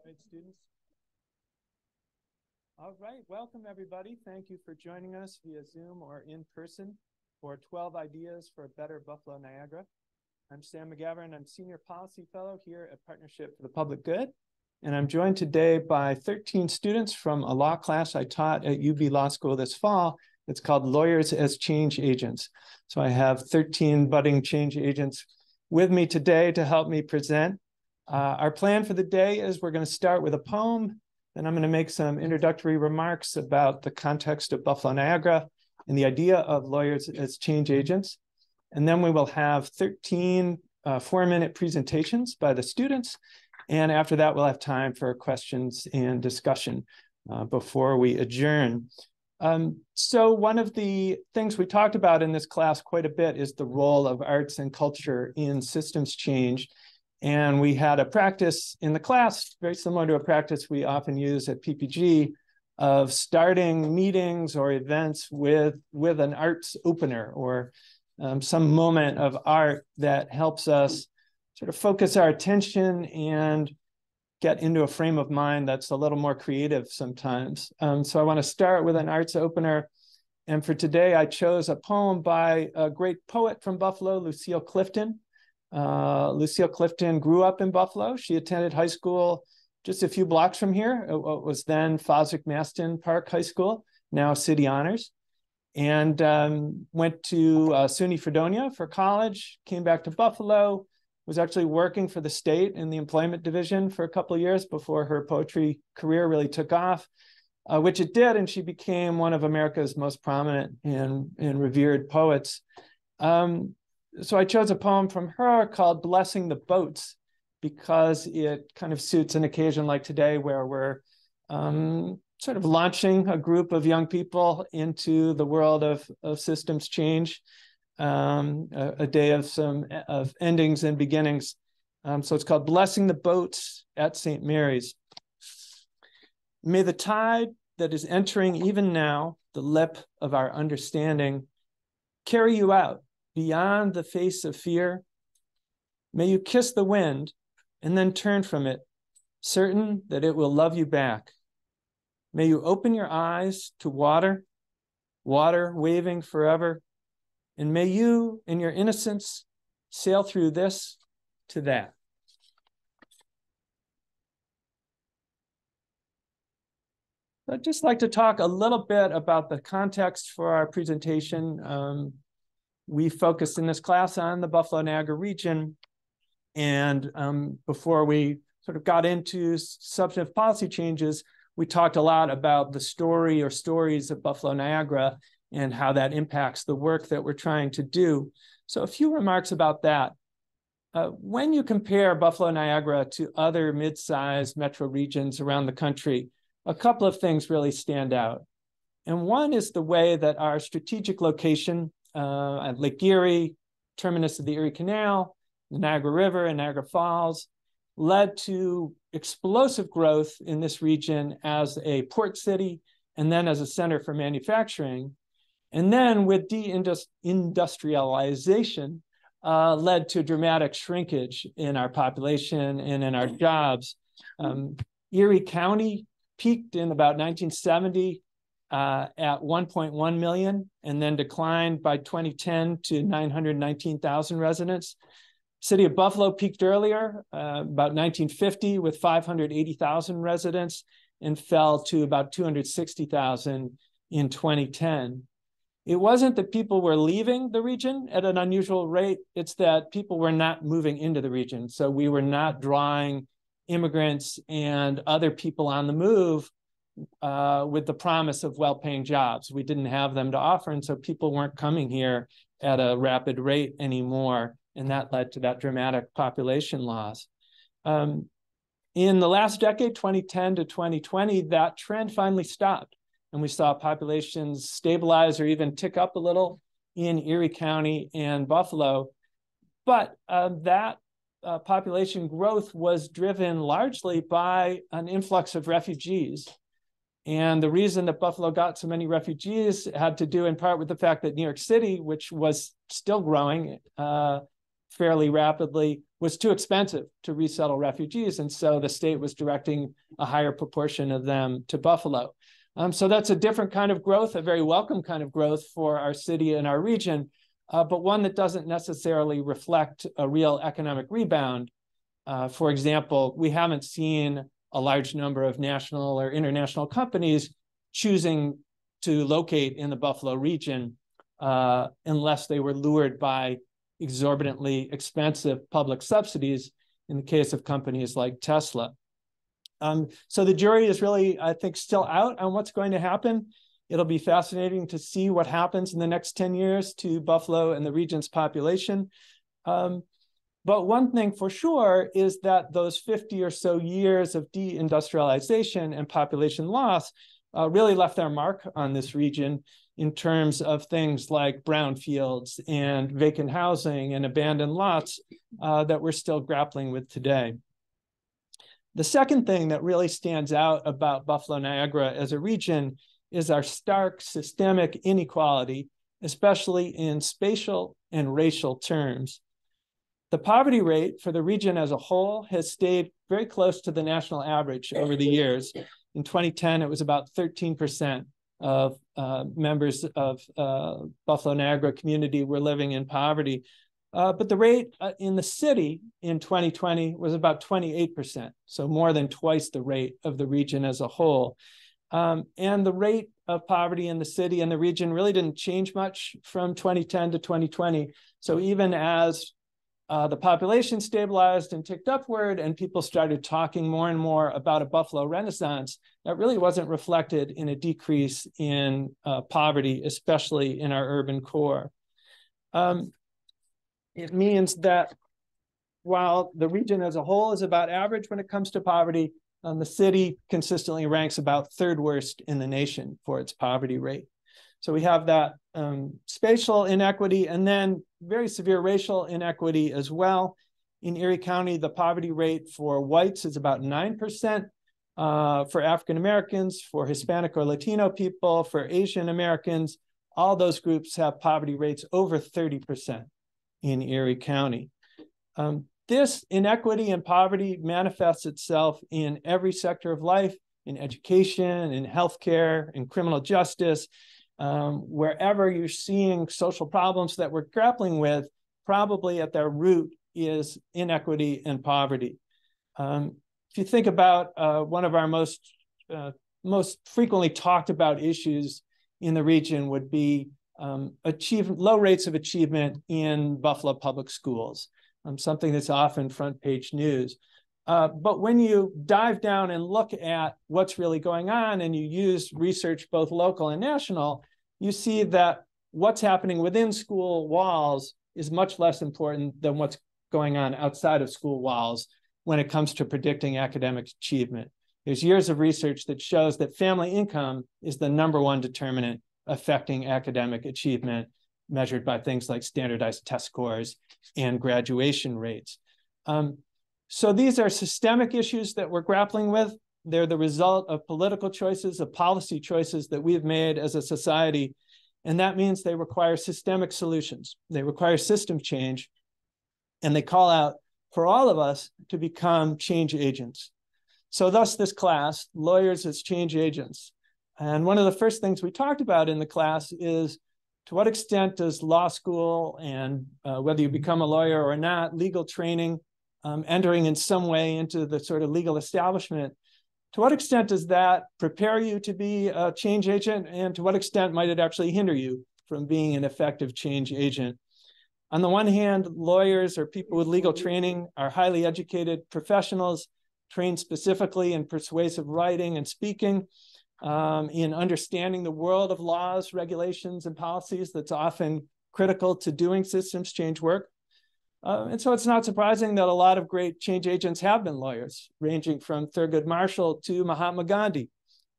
Grade students. All right, welcome everybody. Thank you for joining us via Zoom or in person for 12 Ideas for a Better Buffalo-Niagara. I'm Sam Mavagern. I'm Senior Policy Fellow here at Partnership for the Public Good. And I'm joined today by 13 students from a law class I taught at UB Law School this fall. It's called Lawyers as Change Agents. So I have 13 budding change agents with me today to help me present. Our plan for the day is we're going to start with a poem, then I'm going to make some introductory remarks about the context of Buffalo-Niagara and the idea of lawyers as change agents. And then we will have 13 4-minute presentations by the students. And after that, we'll have time for questions and discussion before we adjourn. So one of the things we talked about in this class quite a bit is the role of arts and culture in systems change. And we had a practice in the class, very similar to a practice we often use at PPG, of starting meetings or events with an arts opener or some moment of art that helps us sort of focus our attention and get into a frame of mind that's a little more creative sometimes. So I want to start with an arts opener. And for today, I chose a poem by a great poet from Buffalo, Lucille Clifton. Lucille Clifton grew up in Buffalo. She attended high school just a few blocks from here. It was then Fosdick-Maston Park High School, now City Honors, and went to SUNY Fredonia for college, came back to Buffalo, was actually working for the state in the employment division for a couple of years before her poetry career really took off, which it did, and she became one of America's most prominent and revered poets. So I chose a poem from her called Blessing the Boats, because it kind of suits an occasion like today where we're sort of launching a group of young people into the world of systems change, a day of endings and beginnings. So it's called Blessing the Boats at St. Mary's. May the tide that is entering even now, the lip of our understanding, carry you out beyond the face of fear. May you kiss the wind and then turn from it, certain that it will love you back. May you open your eyes to water, water waving forever, and may you, in your innocence, sail through this to that. I'd just like to talk a little bit about the context for our presentation. We focused in this class on the Buffalo-Niagara region. And before we sort of got into substantive policy changes, we talked a lot about the story or stories of Buffalo-Niagara and how that impacts the work that we're trying to do. So a few remarks about that. When you compare Buffalo-Niagara to other mid-sized metro regions around the country, a couple of things really stand out. And one is the way that our strategic location at Lake Erie, terminus of the Erie Canal, the Niagara River and Niagara Falls, led to explosive growth in this region as a port city and then as a center for manufacturing. And then with deindustrialization, led to dramatic shrinkage in our population and in our jobs. Erie County peaked in about 1970 at 1.1 million and then declined by 2010 to 919,000 residents. City of Buffalo peaked earlier, about 1950 with 580,000 residents and fell to about 260,000 in 2010. It wasn't that people were leaving the region at an unusual rate, it's that people were not moving into the region. So we were not drawing immigrants and other people on the move with the promise of well-paying jobs. We didn't have them to offer, and so people weren't coming here at a rapid rate anymore, and that led to that dramatic population loss. In the last decade, 2010 to 2020, that trend finally stopped, and we saw populations stabilize or even tick up a little in Erie County and Buffalo. But that population growth was driven largely by an influx of refugees. And the reason that Buffalo got so many refugees had to do in part with the fact that New York City, which was still growing, fairly rapidly was too expensive to resettle refugees. And so the state was directing a higher proportion of them to Buffalo. So that's a different kind of growth, a very welcome kind of growth for our city and our region, but one that doesn't necessarily reflect a real economic rebound. For example, we haven't seen a large number of national or international companies choosing to locate in the Buffalo region unless they were lured by exorbitantly expensive public subsidies in the case of companies like Tesla. So the jury is really, I think, still out on what's going to happen. It'll be fascinating to see what happens in the next 10 years to Buffalo and the region's population. But one thing for sure is that those 50 or so years of deindustrialization and population loss really left their mark on this region in terms of things like brownfields and vacant housing and abandoned lots that we're still grappling with today. The second thing that really stands out about Buffalo-Niagara as a region is our stark systemic inequality, especially in spatial and racial terms. The poverty rate for the region as a whole has stayed very close to the national average over the years. In 2010, it was about 13% of members of Buffalo-Niagara community were living in poverty. But the rate in the city in 2020 was about 28%, so more than twice the rate of the region as a whole. And the rate of poverty in the city and the region really didn't change much from 2010 to 2020. So even as the population stabilized and ticked upward and people started talking more and more about a Buffalo Renaissance, that really wasn't reflected in a decrease in poverty, especially in our urban core. It means that while the region as a whole is about average when it comes to poverty, the city consistently ranks about third worst in the nation for its poverty rate. So we have that spatial inequity and then very severe racial inequity as well. In Erie County, the poverty rate for whites is about 9%. For African Americans, for Hispanic or Latino people, for Asian Americans, all those groups have poverty rates over 30% in Erie County. This inequity and poverty manifests itself in every sector of life, in education, in healthcare, in criminal justice. Wherever you're seeing social problems that we're grappling with, probably at their root is inequity and poverty. If you think about one of our most frequently talked about issues in the region would be low rates of achievement in Buffalo public schools, something that's often front page news. But when you dive down and look at what's really going on and you use research both local and national, you see that what's happening within school walls is much less important than what's going on outside of school walls when it comes to predicting academic achievement. There's years of research that shows that family income is the #1 determinant affecting academic achievement, measured by things like standardized test scores and graduation rates. So these are systemic issues that we're grappling with. They're the result of political choices, of policy choices that we've made as a society. And that means they require systemic solutions. They require system change. And they call out for all of us to become change agents. So thus this class, Lawyers as Change Agents. And one of the first things we talked about in the class is to what extent does law school and whether you become a lawyer or not, legal training, entering in some way into the sort of legal establishment, to what extent does that prepare you to be a change agent, and to what extent might it actually hinder you from being an effective change agent? On the one hand, lawyers or people with legal training are highly educated professionals trained specifically in persuasive writing and speaking, in understanding the world of laws, regulations, and policies that's often critical to doing systems change work. And so it's not surprising that a lot of great change agents have been lawyers, ranging from Thurgood Marshall to Mahatma Gandhi.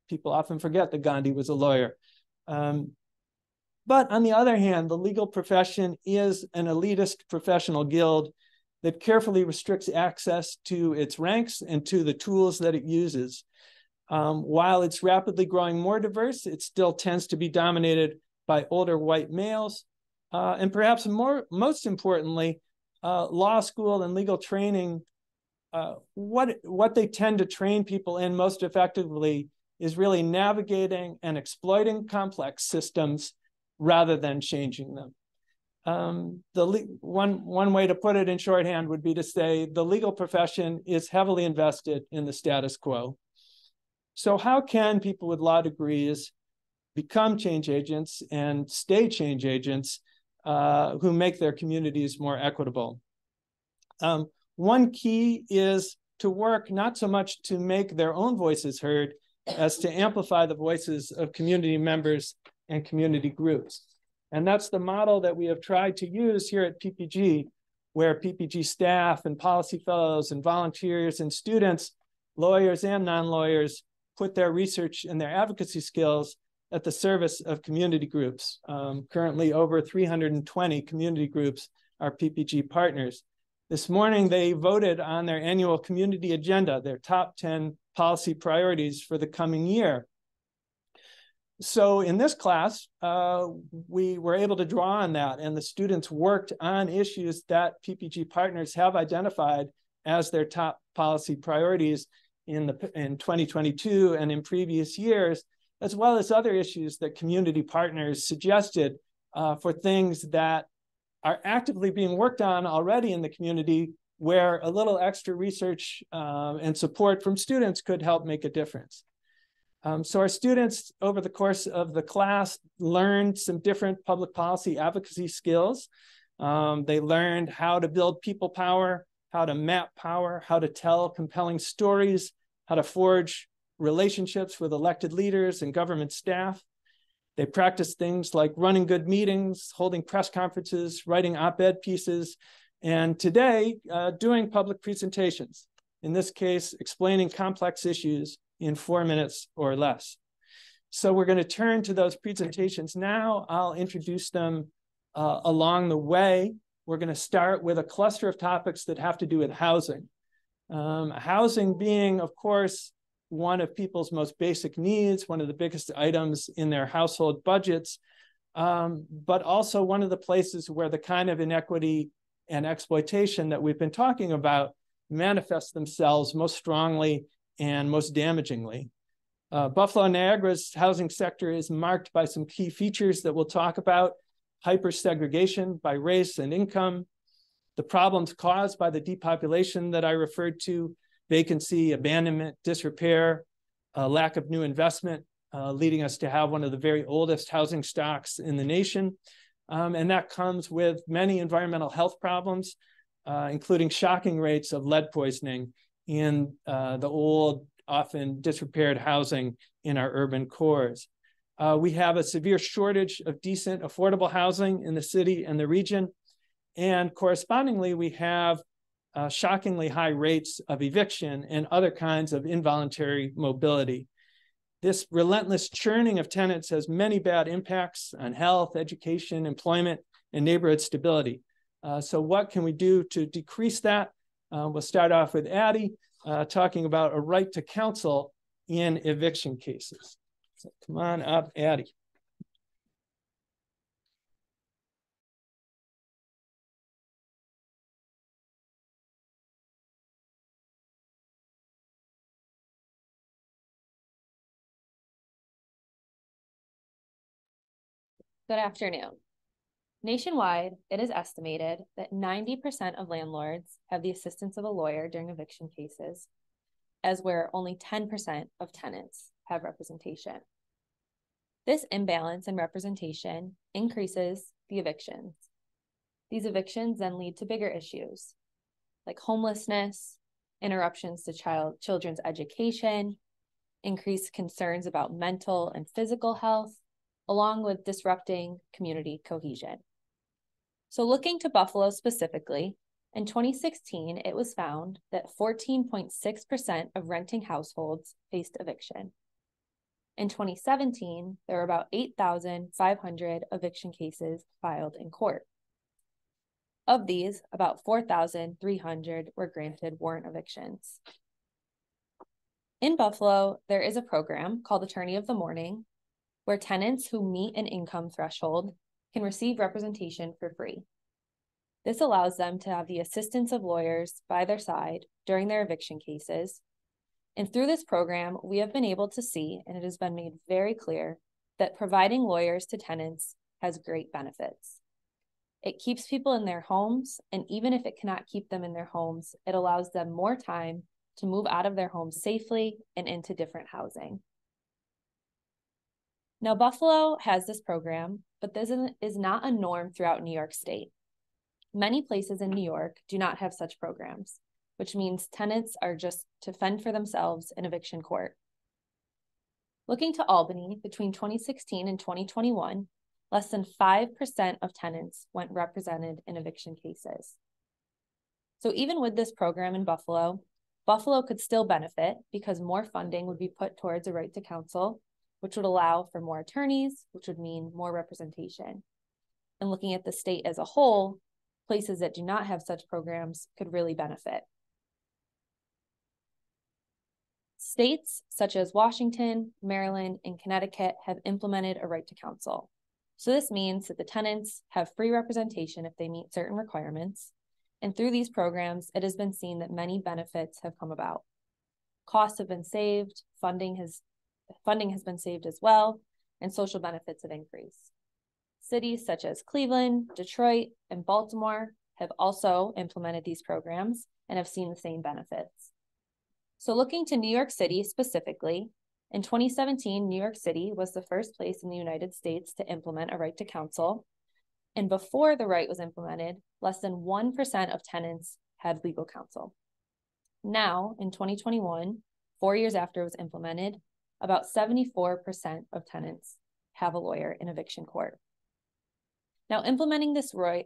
People often forget that Gandhi was a lawyer. But on the other hand, the legal profession is an elitist professional guild that carefully restricts access to its ranks and to the tools that it uses. While it's rapidly growing more diverse, it still tends to be dominated by older white males. And perhaps most importantly, law school and legal training, what they tend to train people in most effectively is really navigating and exploiting complex systems rather than changing them. One way to put it in shorthand would be to say the legal profession is heavily invested in the status quo. So how can people with law degrees become change agents and stay change agents who make their communities more equitable? One key is to work not so much to make their own voices heard as to amplify the voices of community members and community groups. And that's the model that we have tried to use here at PPG, where PPG staff and policy fellows and volunteers and students, lawyers and non-lawyers, put their research and their advocacy skills at the service of community groups. Currently, over 320 community groups are PPG partners. This morning, they voted on their annual community agenda, their top 10 policy priorities for the coming year. So in this class, we were able to draw on that, and the students worked on issues that PPG partners have identified as their top policy priorities in 2022 and in previous years, as well as other issues that community partners suggested for things that are actively being worked on already in the community, where a little extra research and support from students could help make a difference. So our students, over the course of the class, learned some different public policy advocacy skills. They learned how to build people power, how to map power, how to tell compelling stories, how to forge relationships with elected leaders and government staff. They practiced things like running good meetings, holding press conferences, writing op-ed pieces, and today, doing public presentations. In this case, explaining complex issues in 4 minutes or less. So we're going to turn to those presentations now. I'll introduce them along the way. We're going to start with a cluster of topics that have to do with housing. Housing being, of course, one of people's most basic needs, one of the biggest items in their household budgets, but also one of the places where the kind of inequity and exploitation that we've been talking about manifest themselves most strongly and most damagingly. Buffalo-Niagara's housing sector is marked by some key features that we'll talk about: hyper-segregation by race and income, the problems caused by the depopulation that I referred to, vacancy, abandonment, disrepair, lack of new investment, leading us to have one of the very oldest housing stocks in the nation. And that comes with many environmental health problems, including shocking rates of lead poisoning in the old, often disrepaired housing in our urban cores. We have a severe shortage of decent, affordable housing in the city and the region. And correspondingly, we have shockingly high rates of eviction and other kinds of involuntary mobility. This relentless churning of tenants has many bad impacts on health, education, employment, and neighborhood stability. So what can we do to decrease that? We'll start off with Addie talking about a right to counsel in eviction cases. So come on up, Addie. Good afternoon. Nationwide, it is estimated that 90% of landlords have the assistance of a lawyer during eviction cases, as where only 10% of tenants have representation. This imbalance in representation increases the evictions. These evictions then lead to bigger issues like homelessness, interruptions to children's education, increased concerns about mental and physical health, along with disrupting community cohesion. So looking to Buffalo specifically, in 2016, it was found that 14.6% of renting households faced eviction. In 2017, there were about 8,500 eviction cases filed in court. Of these, about 4,300 were granted warrant evictions. In Buffalo, there is a program called Attorney of the Morning, where tenants who meet an income threshold can receive representation for free. This allows them to have the assistance of lawyers by their side during their eviction cases. And through this program, we have been able to see, and it has been made very clear, that providing lawyers to tenants has great benefits. It keeps people in their homes, and even if it cannot keep them in their homes, it allows them more time to move out of their homes safely and into different housing. Now, Buffalo has this program, but this is not a norm throughout New York State. Many places in New York do not have such programs, which means tenants are just to fend for themselves in eviction court. Looking to Albany, between 2016 and 2021, less than 5% of tenants went represented in eviction cases. So even with this program in Buffalo, Buffalo could still benefit because more funding would be put towards a right to counsel, which would allow for more attorneys, which would mean more representation. And looking at the state as a whole, places that do not have such programs could really benefit. States such as Washington, Maryland, and Connecticut have implemented a right to counsel. So this means that the tenants have free representation if they meet certain requirements. And through these programs, it has been seen that many benefits have come about. Costs have been saved, funding has been saved as well, and social benefits have increased. Cities such as Cleveland, Detroit, and Baltimore have also implemented these programs and have seen the same benefits. So looking to New York City specifically, in 2017, New York City was the first place in the United States to implement a right to counsel. And before the right was implemented, less than 1% of tenants had legal counsel. Now, in 2021, 4 years after it was implemented, about 74% of tenants have a lawyer in eviction court. Now, implementing this right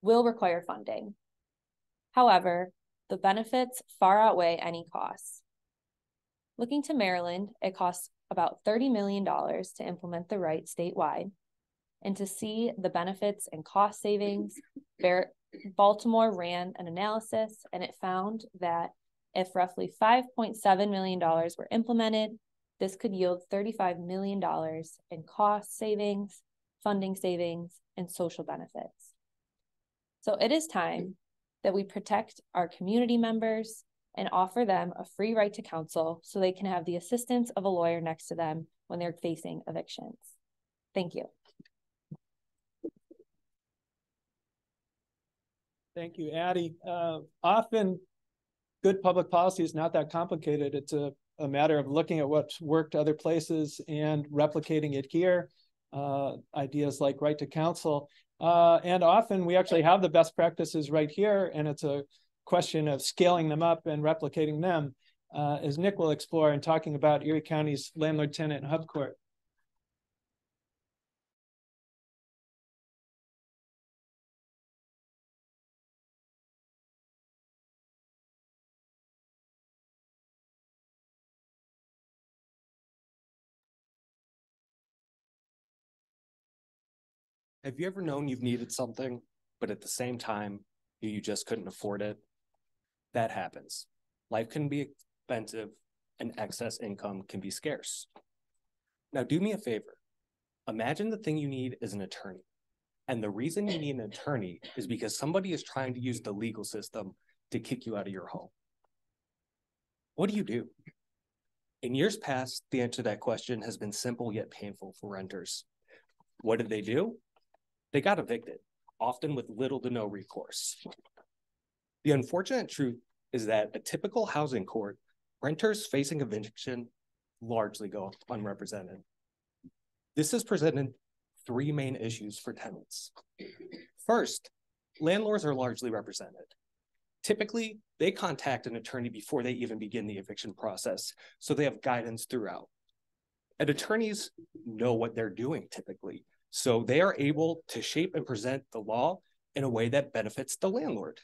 will require funding. However, the benefits far outweigh any costs. Looking to Maryland, it costs about $30 million to implement the right statewide. And to see the benefits and cost savings, Baltimore ran an analysis and it found that if roughly $5.7 million were implemented, this could yield $35 million in cost savings, funding savings, and social benefits. So it is time that we protect our community members and offer them a free right to counsel so they can have the assistance of a lawyer next to them when they're facing evictions. Thank you. Thank you, Addie. Often good public policy is not that complicated. It's a matter of looking at what's worked other places and replicating it here. Ideas like right to counsel. And often we actually have the best practices right here, and it's a question of scaling them up and replicating them, as Nick will explore in talking about Erie County's landlord-tenant hub court. Have you ever known you've needed something, but at the same time, you just couldn't afford it? That happens. Life can be expensive and excess income can be scarce. Now, do me a favor. Imagine the thing you need is an attorney. And the reason you need an attorney is because somebody is trying to use the legal system to kick you out of your home. What do? In years past, the answer to that question has been simple yet painful for renters. What did they do? They got evicted, often with little to no recourse. The unfortunate truth is that a typical housing court, renters facing eviction largely go unrepresented. This has presented three main issues for tenants. First, landlords are largely represented. Typically, they contact an attorney before they even begin the eviction process, so they have guidance throughout. And attorneys know what they're doing typically, so they are able to shape and present the law in a way that benefits the landlord.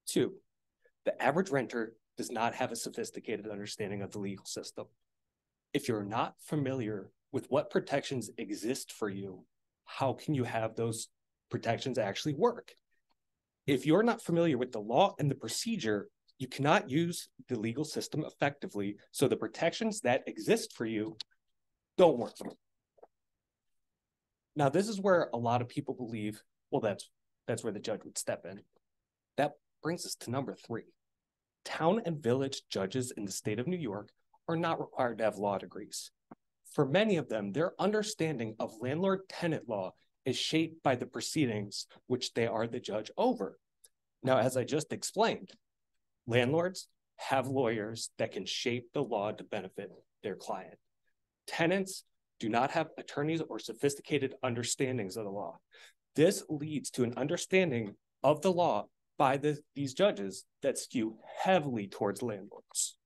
Two, the average renter does not have a sophisticated understanding of the legal system. If you're not familiar with what protections exist for you, how can you have those protections actually work? If you're not familiar with the law and the procedure, you cannot use the legal system effectively, so the protections that exist for you don't work. Now, this is where a lot of people believe, well, that's where the judge would step in. That brings us to number 3. Town and village judges in the state of New York are not required to have law degrees. For many of them, their understanding of landlord-tenant law is shaped by the proceedings which they are the judge over. Now, as I just explained, landlords have lawyers that can shape the law to benefit their client. Tenants do not have attorneys or sophisticated understandings of the law. This leads to an understanding of the law by these judges that skew heavily towards landlords.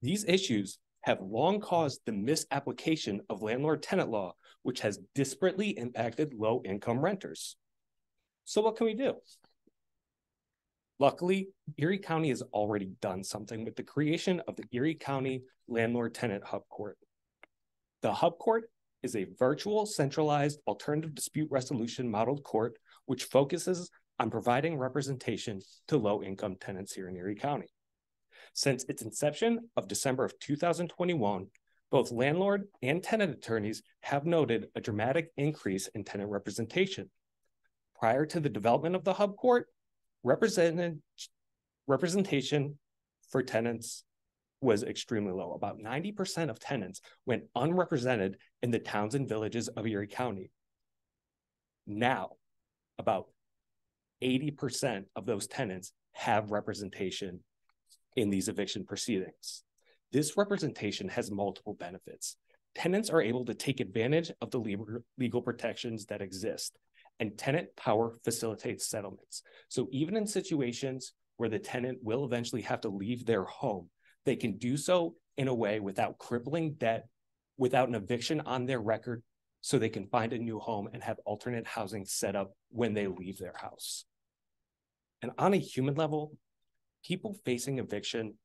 These issues have long caused the misapplication of landlord-tenant law, which has disparately impacted low-income renters. So what can we do? Luckily, Erie County has already done something with the creation of the Erie County Landlord-Tenant Hub Court. The Hub Court is a virtual, centralized, alternative dispute resolution modeled court which focuses on providing representation to low-income tenants here in Erie County. Since its inception of December of 2021, both landlord and tenant attorneys have noted a dramatic increase in tenant representation. Prior to the development of the Hub Court, representation for tenants was extremely low. About 90% of tenants went unrepresented in the towns and villages of Erie County. Now, about 80% of those tenants have representation in these eviction proceedings. This representation has multiple benefits. Tenants are able to take advantage of the legal protections that exist, and tenant power facilitates settlements. So even in situations where the tenant will eventually have to leave their home, they can do so in a way without crippling debt, without an eviction on their record, so they can find a new home and have alternate housing set up when they leave their house. And on a human level, people facing eviction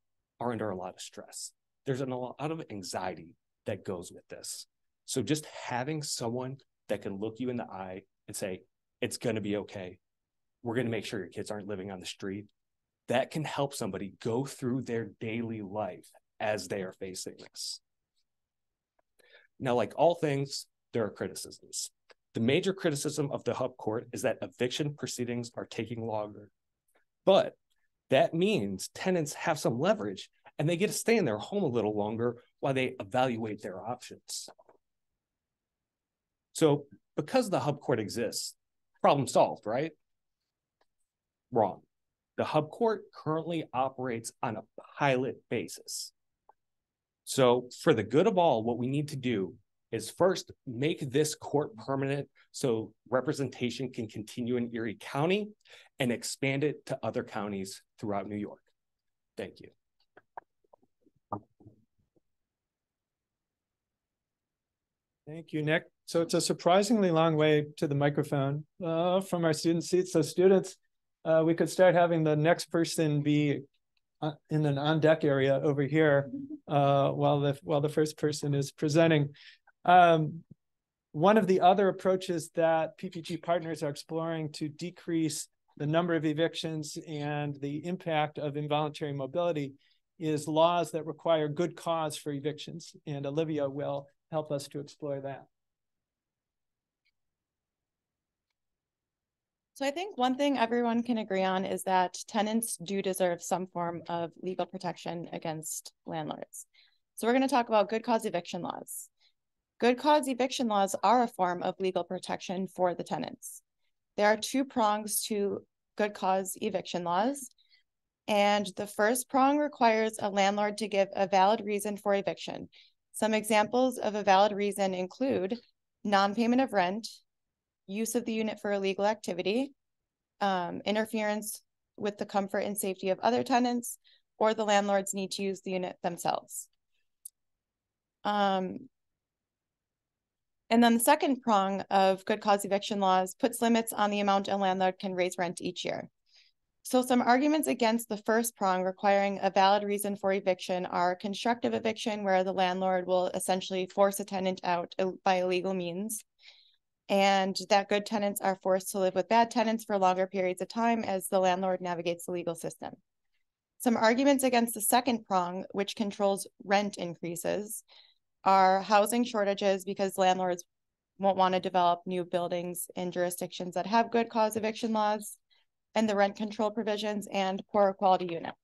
are under a lot of stress. There's a lot of anxiety that goes with this. So just having someone that can look you in the eye and say, it's going to be okay. We're going to make sure your kids aren't living on the street. That can help somebody go through their daily life as they are facing this. Now, like all things, there are criticisms. The major criticism of the Hub Court is that eviction proceedings are taking longer. But that means tenants have some leverage and they get to stay in their home a little longer while they evaluate their options. So because the Hub Court exists, problem solved, right? Wrong. The Hub Court currently operates on a pilot basis. So for the good of all, what we need to do is first make this court permanent so representation can continue in Erie County and expand it to other counties throughout New York. Thank you. Thank you, Nick. So it's a surprisingly long way to the microphone from our student seats. So students, we could start having the next person be in an on-deck area over here while the first person is presenting. One of the other approaches that PPG partners are exploring to decrease the number of evictions and the impact of involuntary mobility is laws that require good cause for evictions. And Olivia will help us to explore that. So I think one thing everyone can agree on is that tenants do deserve some form of legal protection against landlords. So we're going to talk about good cause eviction laws. Good cause eviction laws are a form of legal protection for the tenants. There are two prongs to good cause eviction laws. And the first prong requires a landlord to give a valid reason for eviction. Some examples of a valid reason include non-payment of rent, use of the unit for illegal activity, interference with the comfort and safety of other tenants, or the landlords need to use the unit themselves. And then the second prong of good cause eviction laws puts limits on the amount a landlord can raise rent each year. So some arguments against the first prong requiring a valid reason for eviction are constructive eviction, where the landlord will essentially force a tenant out by illegal means, and that good tenants are forced to live with bad tenants for longer periods of time as the landlord navigates the legal system. Some arguments against the second prong, which controls rent increases, are housing shortages because landlords won't want to develop new buildings in jurisdictions that have good cause eviction laws and the rent control provisions and poor quality units.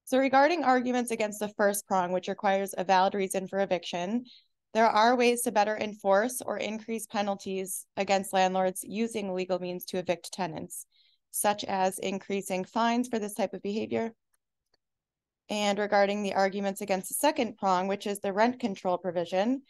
So regarding arguments against the first prong, which requires a valid reason for eviction, there are ways to better enforce or increase penalties against landlords using legal means to evict tenants, such as increasing fines for this type of behavior. And regarding the arguments against the second prong, which is the rent control provision,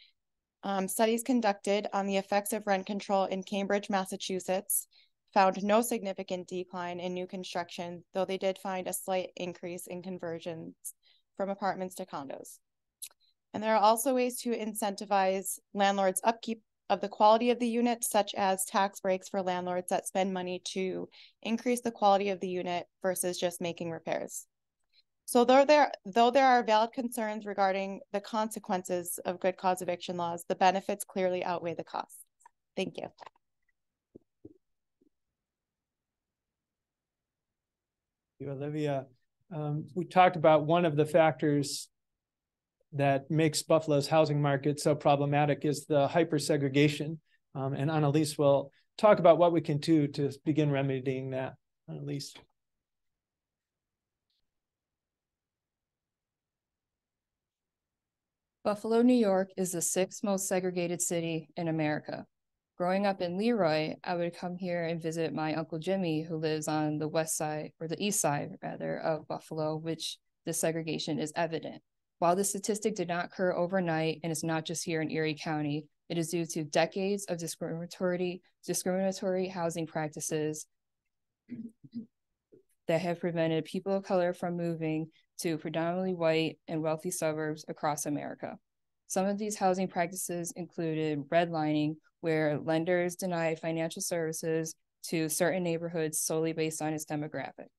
studies conducted on the effects of rent control in Cambridge, Massachusetts, found no significant decline in new construction, though they did find a slight increase in conversions from apartments to condos. And there are also ways to incentivize landlords' upkeep of the quality of the unit, such as tax breaks for landlords that spend money to increase the quality of the unit versus just making repairs. So though there are valid concerns regarding the consequences of good cause eviction laws, the benefits clearly outweigh the costs. Thank you. Olivia. We talked about one of the factors that makes Buffalo's housing market so problematic is the hypersegregation. And Annalise will talk about what we can do to begin remedying that. Annalise. Buffalo, New York is the sixth most segregated city in America. Growing up in Leroy, I would come here and visit my Uncle Jimmy, who lives on the west side, or the east side rather, of Buffalo, which the segregation is evident. While this statistic did not occur overnight, and it's not just here in Erie County, it is due to decades of discriminatory housing practices that have prevented people of color from moving to predominantly white and wealthy suburbs across America. Some of these housing practices included redlining, where lenders denied financial services to certain neighborhoods solely based on its demographic.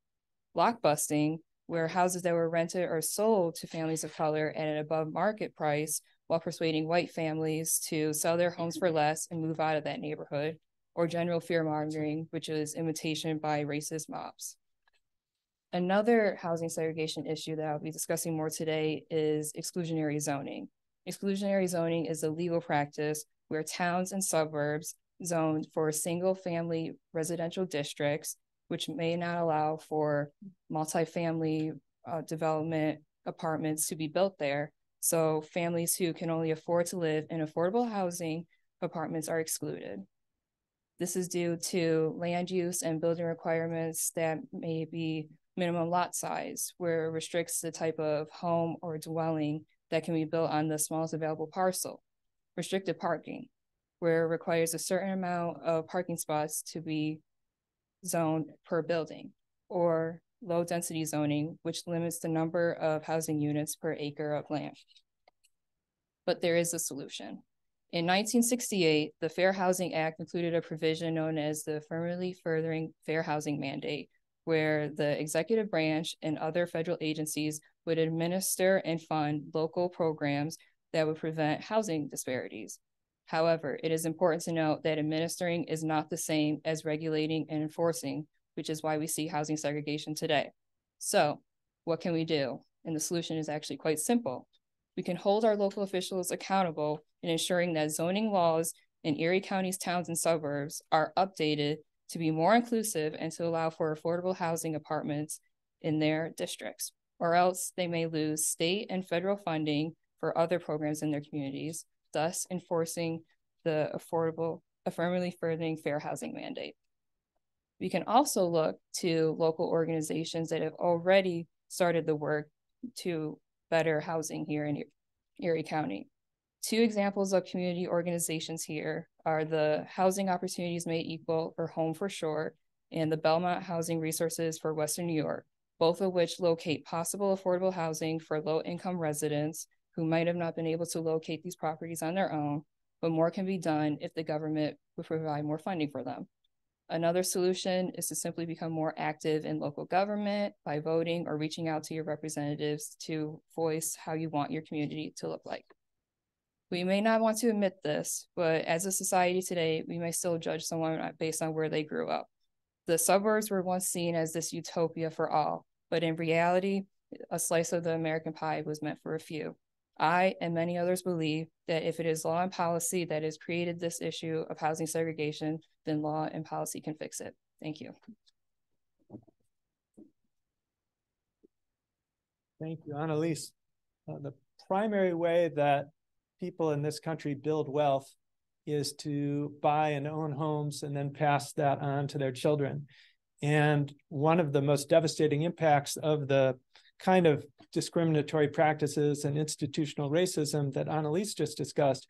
Blockbusting, where houses that were rented or sold to families of color at an above market price while persuading white families to sell their homes for less and move out of that neighborhood, or general fear mongering, which is imitation by racist mobs. Another housing segregation issue that I'll be discussing more today is exclusionary zoning. Exclusionary zoning is a legal practice where towns and suburbs zoned for single family residential districts, which may not allow for multifamily development apartments to be built there. So families who can only afford to live in affordable housing apartments are excluded. This is due to land use and building requirements that may be minimum lot size, where it restricts the type of home or dwelling that can be built on the smallest available parcel. Restricted parking, where it requires a certain amount of parking spots to be zoned per building, or low density zoning, which limits the number of housing units per acre of land. But there is a solution. In 1968, the Fair Housing Act included a provision known as the Affirmatively Furthering Fair Housing Mandate, where the executive branch and other federal agencies would administer and fund local programs that would prevent housing disparities. However, it is important to note that administering is not the same as regulating and enforcing, which is why we see housing segregation today. So, what can we do? And the solution is actually quite simple. We can hold our local officials accountable in ensuring that zoning laws in Erie County's towns and suburbs are updated to be more inclusive and to allow for affordable housing apartments in their districts, or else they may lose state and federal funding for other programs in their communities, thus enforcing the affirmatively furthering fair housing mandate. We can also look to local organizations that have already started the work to better housing here in Erie County. Two examples of community organizations here are the Housing Opportunities Made Equal, or HOME for short, and the Belmont Housing Resources for Western New York, both of which locate possible affordable housing for low-income residents who might have not been able to locate these properties on their own, but more can be done if the government would provide more funding for them. Another solution is to simply become more active in local government by voting or reaching out to your representatives to voice how you want your community to look like. We may not want to admit this, but as a society today, we may still judge someone based on where they grew up. The suburbs were once seen as this utopia for all, but in reality, a slice of the American pie was meant for a few. I and many others believe that if it is law and policy that has created this issue of housing segregation, then law and policy can fix it. Thank you. Thank you, Annalise. The primary way that people in this country build wealth is to buy and own homes and then pass that on to their children. And one of the most devastating impacts of the kind of discriminatory practices and institutional racism that Annalise just discussed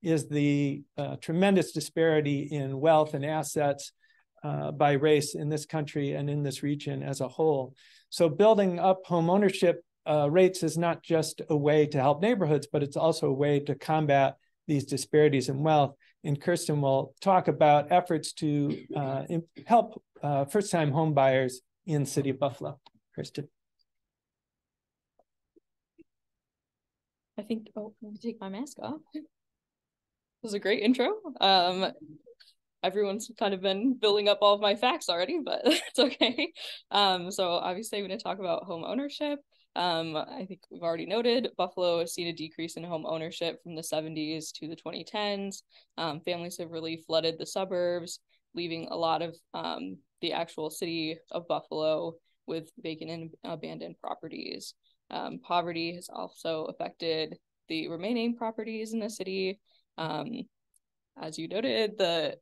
is the tremendous disparity in wealth and assets by race in this country and in this region as a whole. So building up home ownership rates is not just a way to help neighborhoods, but it's also a way to combat these disparities in wealth. And Kirsten will talk about efforts to help first-time home buyers in the city of Buffalo. Kirsten. I think, oh, let me take my mask off. It was a great intro. Everyone's kind of been building up all of my facts already, but it's okay. So obviously I'm going to talk about home ownership. I think we've already noted Buffalo has seen a decrease in home ownership from the 70s to the 2010s. Families have really flooded the suburbs, leaving a lot of the actual city of Buffalo with vacant and abandoned properties. Poverty has also affected the remaining properties in the city. As you noted, the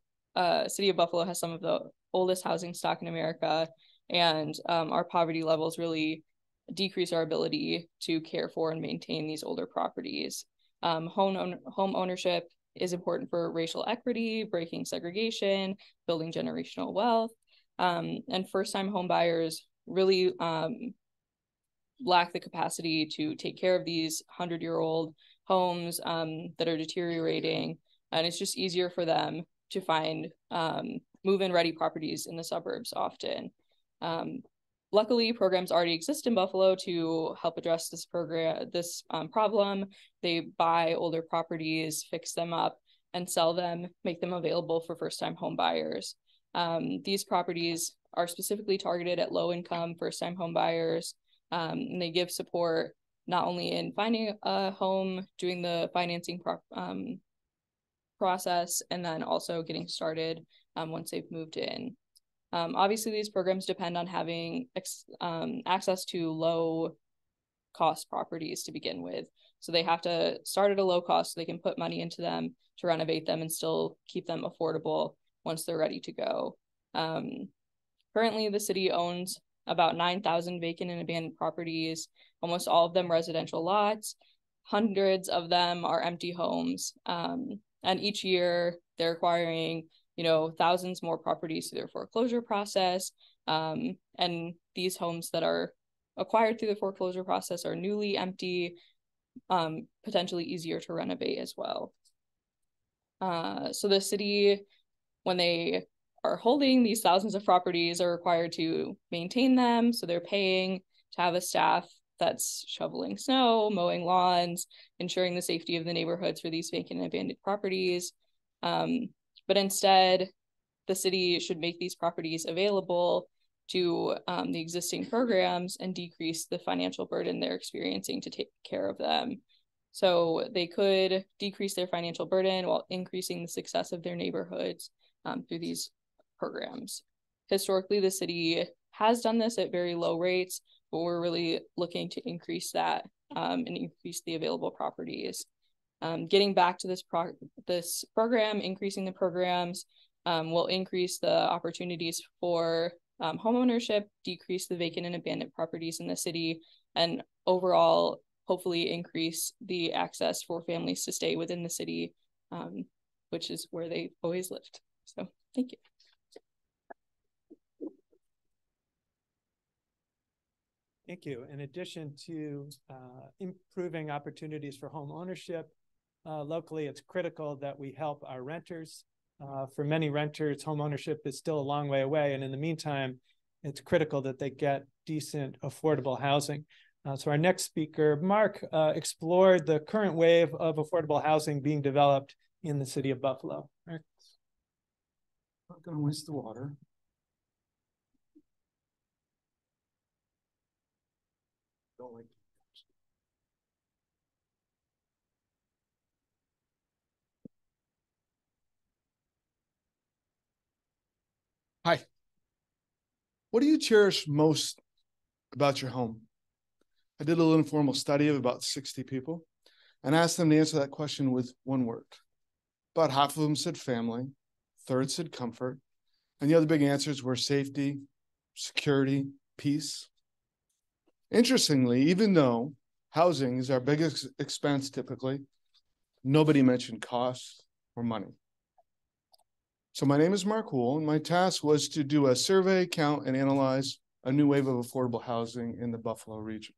city of Buffalo has some of the oldest housing stock in America, and our poverty levels really decrease our ability to care for and maintain these older properties. Home ownership is important for racial equity, breaking segregation, building generational wealth, and first-time home buyers really lack the capacity to take care of these 100-year-old homes that are deteriorating, and it's just easier for them to find move-in ready properties in the suburbs often. Luckily, programs already exist in Buffalo to help address this problem. They buy older properties, fix them up, and sell them, make them available for first-time home buyers. These properties are specifically targeted at low-income first-time home buyers, and they give support not only in finding a home, doing the financing process, and then also getting started once they've moved in. Obviously, these programs depend on having access to low-cost properties to begin with. So they have to start at a low cost so they can put money into them to renovate them and still keep them affordable once they're ready to go. Currently, the city owns about 9,000 vacant and abandoned properties, almost all of them residential lots. Hundreds of them are empty homes. And each year they're acquiring, thousands more properties through their foreclosure process. And these homes that are acquired through the foreclosure process are newly empty, potentially easier to renovate as well. So the city, when they are holding these thousands of properties, are required to maintain them. So they're paying to have a staff that's shoveling snow, mowing lawns, ensuring the safety of the neighborhoods for these vacant and abandoned properties. But instead, the city should make these properties available to the existing programs and decrease the financial burden they're experiencing to take care of them. So they could decrease their financial burden while increasing the success of their neighborhoods through these programs. Historically, the city has done this at very low rates, but we're really looking to increase that and increase the available properties. Getting back to this program, increasing the programs will increase the opportunities for homeownership, decrease the vacant and abandoned properties in the city, and overall, hopefully increase the access for families to stay within the city, which is where they always lived. So thank you. Thank you. In addition to improving opportunities for home ownership, locally, it's critical that we help our renters. For many renters, home ownership is still a long way away. And in the meantime, it's critical that they get decent, affordable housing. So our next speaker, Mark, explored the current wave of affordable housing being developed in the city of Buffalo. Mark? Not going to waste the water. Don't like. Hi. What do you cherish most about your home? I did a little informal study of about 60 people and asked them to answer that question with one word. About half of them said family, a third said comfort, and the other big answers were safety, security, peace. Interestingly, even though housing is our biggest expense typically, nobody mentioned cost or money. So my name is Mark Hool, and my task was to do a survey, count, and analyze a new wave of affordable housing in the Buffalo region.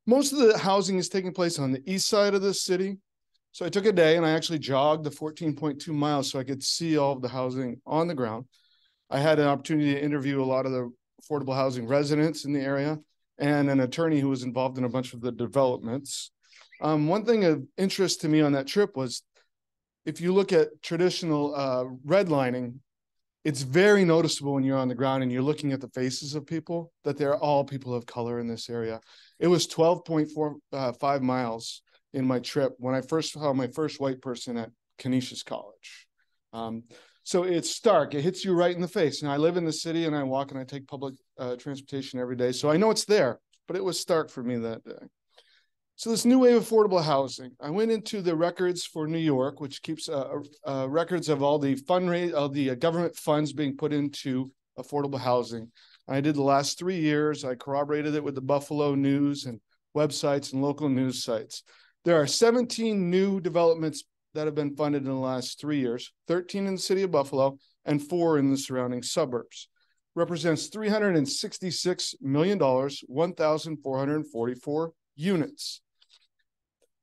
Most of the housing is taking place on the east side of the city. So I took a day and I actually jogged the 14.2 miles so I could see all of the housing on the ground. I had an opportunity to interview a lot of the affordable housing residents in the area and an attorney who was involved in a bunch of the developments. One thing of interest to me on that trip was if you look at traditional redlining, it's very noticeable when you're on the ground and you're looking at the faces of people that they're all people of color in this area. It was 12.45 miles in my trip when I first saw my first white person at Canisius College. So it's stark. It hits you right in the face. And I live in the city and I walk and I take public transportation every day. So I know it's there, but it was stark for me that day. So this new wave of affordable housing, I went into the records for New York, which keeps records of all the government funds being put into affordable housing. I did the last 3 years. I corroborated it with the Buffalo News and websites and local news sites. There are 17 new developments that have been funded in the last 3 years, 13 in the city of Buffalo and 4 in the surrounding suburbs. Represents $366 million, 1,444 units.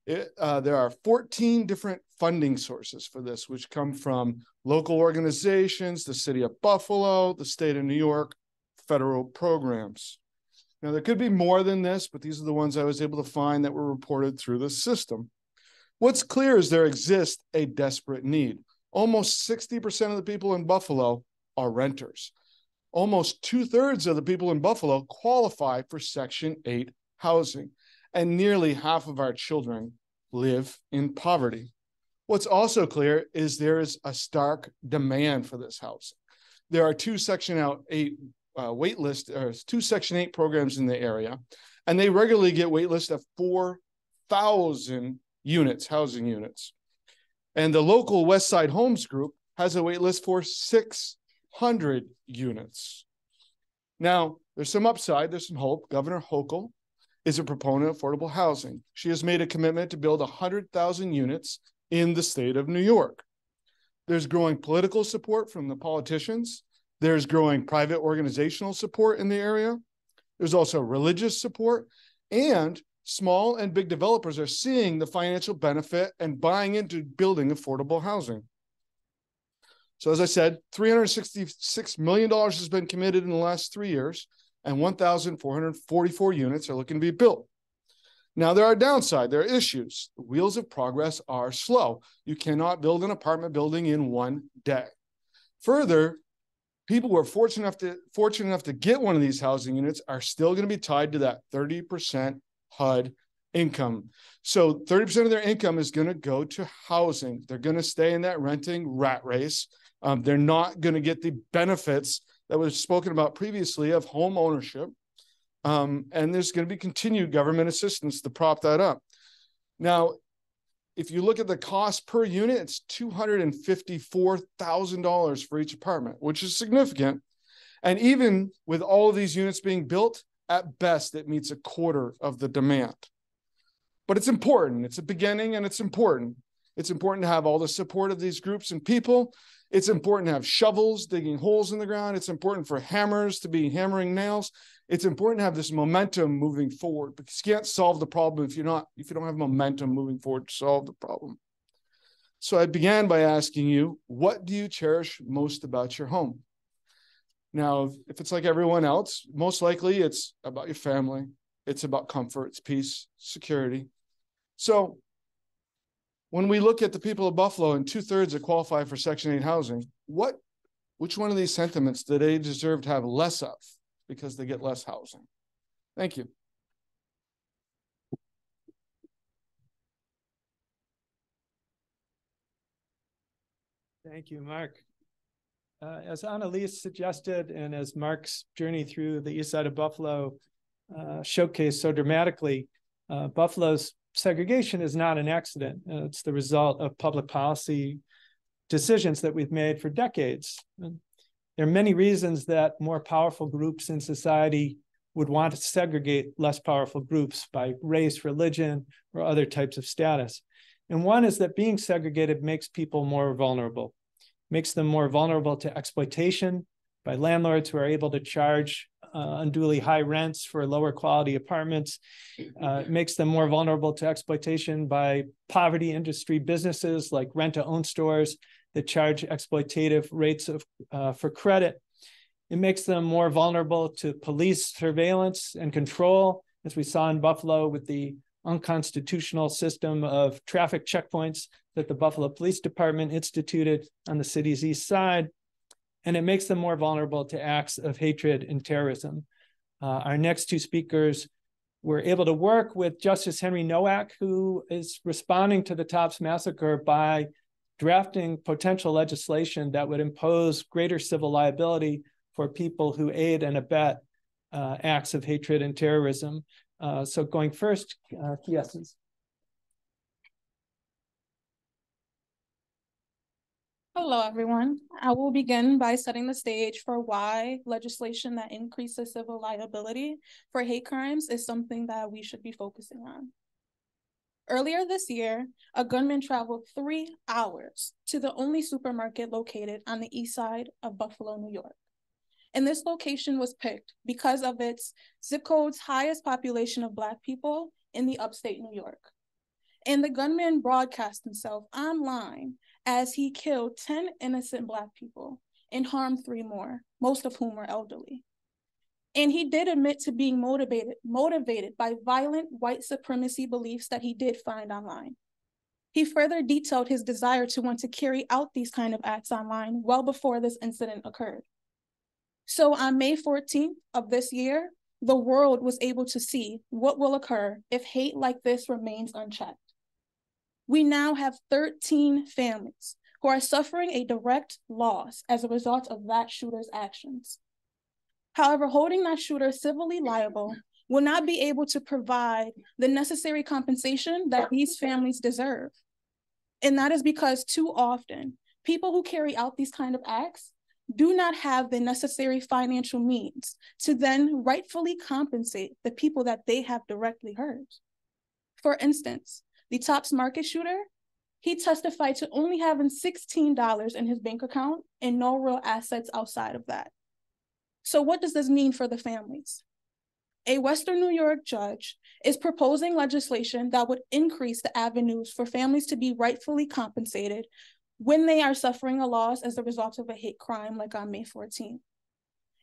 There are 14 different funding sources for this, which come from local organizations, the city of Buffalo, the state of New York, federal programs. Now, there could be more than this, but these are the ones I was able to find that were reported through the system. What's clear is there exists a desperate need. Almost 60% of the people in Buffalo are renters. Almost 2/3 of the people in Buffalo qualify for Section 8 housing, and nearly half of our children live in poverty. What's also clear is there is a stark demand for this housing. There are two Section 8 two Section 8 programs in the area, and they regularly get wait lists of 4,000 units, housing units. And the local West Side Homes Group has a wait list for 600 units. Now, there's some upside, there's some hope. Governor Hochul is a proponent of affordable housing. She has made a commitment to build 100,000 units in the state of New York. There's growing political support from the politicians. There's growing private organizational support in the area. There's also religious support, and small and big developers are seeing the financial benefit and buying into building affordable housing. So as I said, $366 million has been committed in the last 3 years, and 1,444 units are looking to be built. Now, there are downsides, there are issues. The wheels of progress are slow. You cannot build an apartment building in one day. Further, people who are fortunate enough to get one of these housing units are still going to be tied to that 30% HUD income. So 30% of their income is going to go to housing. They're going to stay in that renting rat race. They're not going to get the benefits that was spoken about previously of home ownership. And there's going to be continued government assistance to prop that up. Now, if you look at the cost per unit, it's $254,000 for each apartment, which is significant. And even with all of these units being built, at best, it meets a quarter of the demand. But it's important. It's a beginning, and it's important. It's important to have all the support of these groups and people. It's important to have shovels digging holes in the ground. It's important for hammers to be hammering nails. It's important to have this momentum moving forward, because you can't solve the problem if you don't have momentum moving forward to solve the problem. So I began by asking you, what do you cherish most about your home? Now, if it's like everyone else, most likely it's about your family. It's about comfort, it's peace, security. So when we look at the people of Buffalo and 2/3 that qualify for Section 8 housing, which one of these sentiments do they deserve to have less of because they get less housing? Thank you. Thank you, Mark. As Annalise suggested, and as Mark's journey through the east side of Buffalo showcased so dramatically, Buffalo's segregation is not an accident. It's the result of public policy decisions that we've made for decades. And there are many reasons that more powerful groups in society would want to segregate less powerful groups by race, religion, or other types of status. And one is that being segregated makes people more vulnerable, makes them more vulnerable to exploitation by landlords who are able to charge unduly high rents for lower quality apartments. It makes them more vulnerable to exploitation by poverty industry businesses like rent-to-own stores that charge exploitative rates for credit. It makes them more vulnerable to police surveillance and control, as we saw in Buffalo with the unconstitutional system of traffic checkpoints that the Buffalo Police Department instituted on the city's east side. And it makes them more vulnerable to acts of hatred and terrorism. Our next two speakers were able to work with Justice Henry Nowak, who is responding to the Tops massacre by drafting potential legislation that would impose greater civil liability for people who aid and abet acts of hatred and terrorism. So going first, Kiesens. Hello, everyone. I will begin by setting the stage for why legislation that increases civil liability for hate crimes is something that we should be focusing on. Earlier this year, a gunman traveled 3 hours to the only supermarket located on the east side of Buffalo, New York. And this location was picked because of its zip code's highest population of Black people in the upstate New York. And the gunman broadcast himself online as he killed 10 innocent Black people and harmed 3 more, most of whom were elderly. And he did admit to being motivated by violent white supremacy beliefs that he did find online. He further detailed his desire to want to carry out these kind of acts online well before this incident occurred. So on May 14th of this year, the world was able to see what will occur if hate like this remains unchecked. We now have 13 families who are suffering a direct loss as a result of that shooter's actions. However, holding that shooter civilly liable will not be able to provide the necessary compensation that these families deserve. And that is because too often, people who carry out these kind of acts do not have the necessary financial means to then rightfully compensate the people that they have directly hurt. For instance, the Tops Market shooter, he testified to only having $16 in his bank account and no real assets outside of that. So what does this mean for the families? A Western New York judge is proposing legislation that would increase the avenues for families to be rightfully compensated when they are suffering a loss as a result of a hate crime like on May 14th.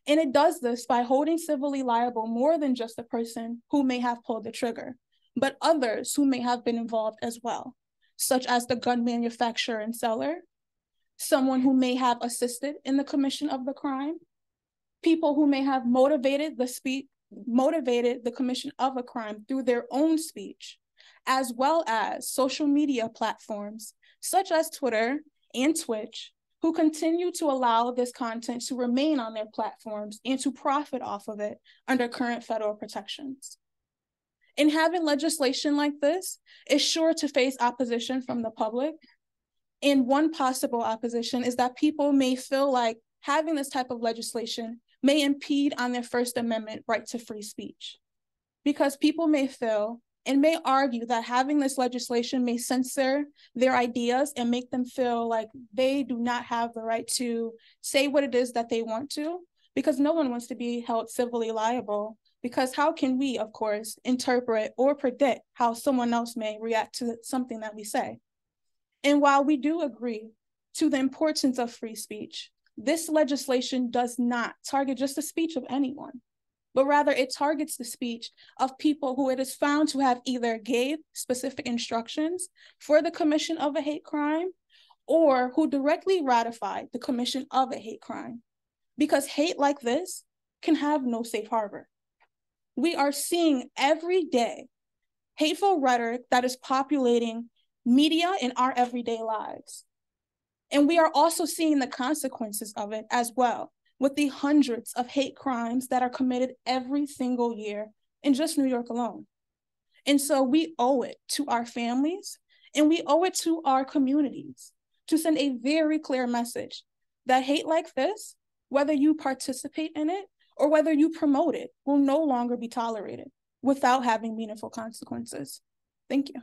And it does this by holding civilly liable more than just the person who may have pulled the trigger, but others who may have been involved as well, such as the gun manufacturer and seller, someone who may have assisted in the commission of the crime, people who may have motivated the commission of a crime through their own speech, as well as social media platforms such as Twitter and Twitch, who continue to allow this content to remain on their platforms and to profit off of it under current federal protections. And having legislation like this is sure to face opposition from the public. And one possible opposition is that people may feel like having this type of legislation may impede on their First Amendment right to free speech. Because people may feel and may argue that having this legislation may censor their ideas and make them feel like they do not have the right to say what it is that they want to, because no one wants to be held civilly liable. Because how can we, of course, interpret or predict how someone else may react to something that we say? And while we do agree to the importance of free speech, this legislation does not target just the speech of anyone, but rather it targets the speech of people who it is found to have either gave specific instructions for the commission of a hate crime or who directly ratified the commission of a hate crime. Because hate like this can have no safe harbor. We are seeing every day hateful rhetoric that is populating media in our everyday lives. And we are also seeing the consequences of it as well, with the hundreds of hate crimes that are committed every single year in just New York alone. And so we owe it to our families and we owe it to our communities to send a very clear message that hate like this, whether you participate in it or whether you promote it, will no longer be tolerated without having meaningful consequences. Thank you.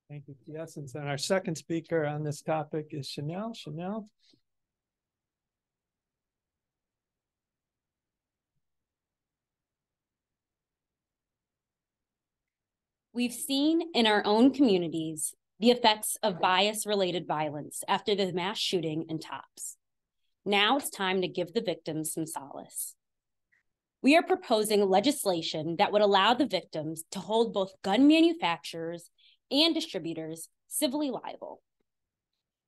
Thank you, Essence. And our second speaker on this topic is Chanel. Chanel. We've seen in our own communities the effects of bias-related violence after the mass shooting in Tops. Now it's time to give the victims some solace. We are proposing legislation that would allow the victims to hold both gun manufacturers and distributors civilly liable.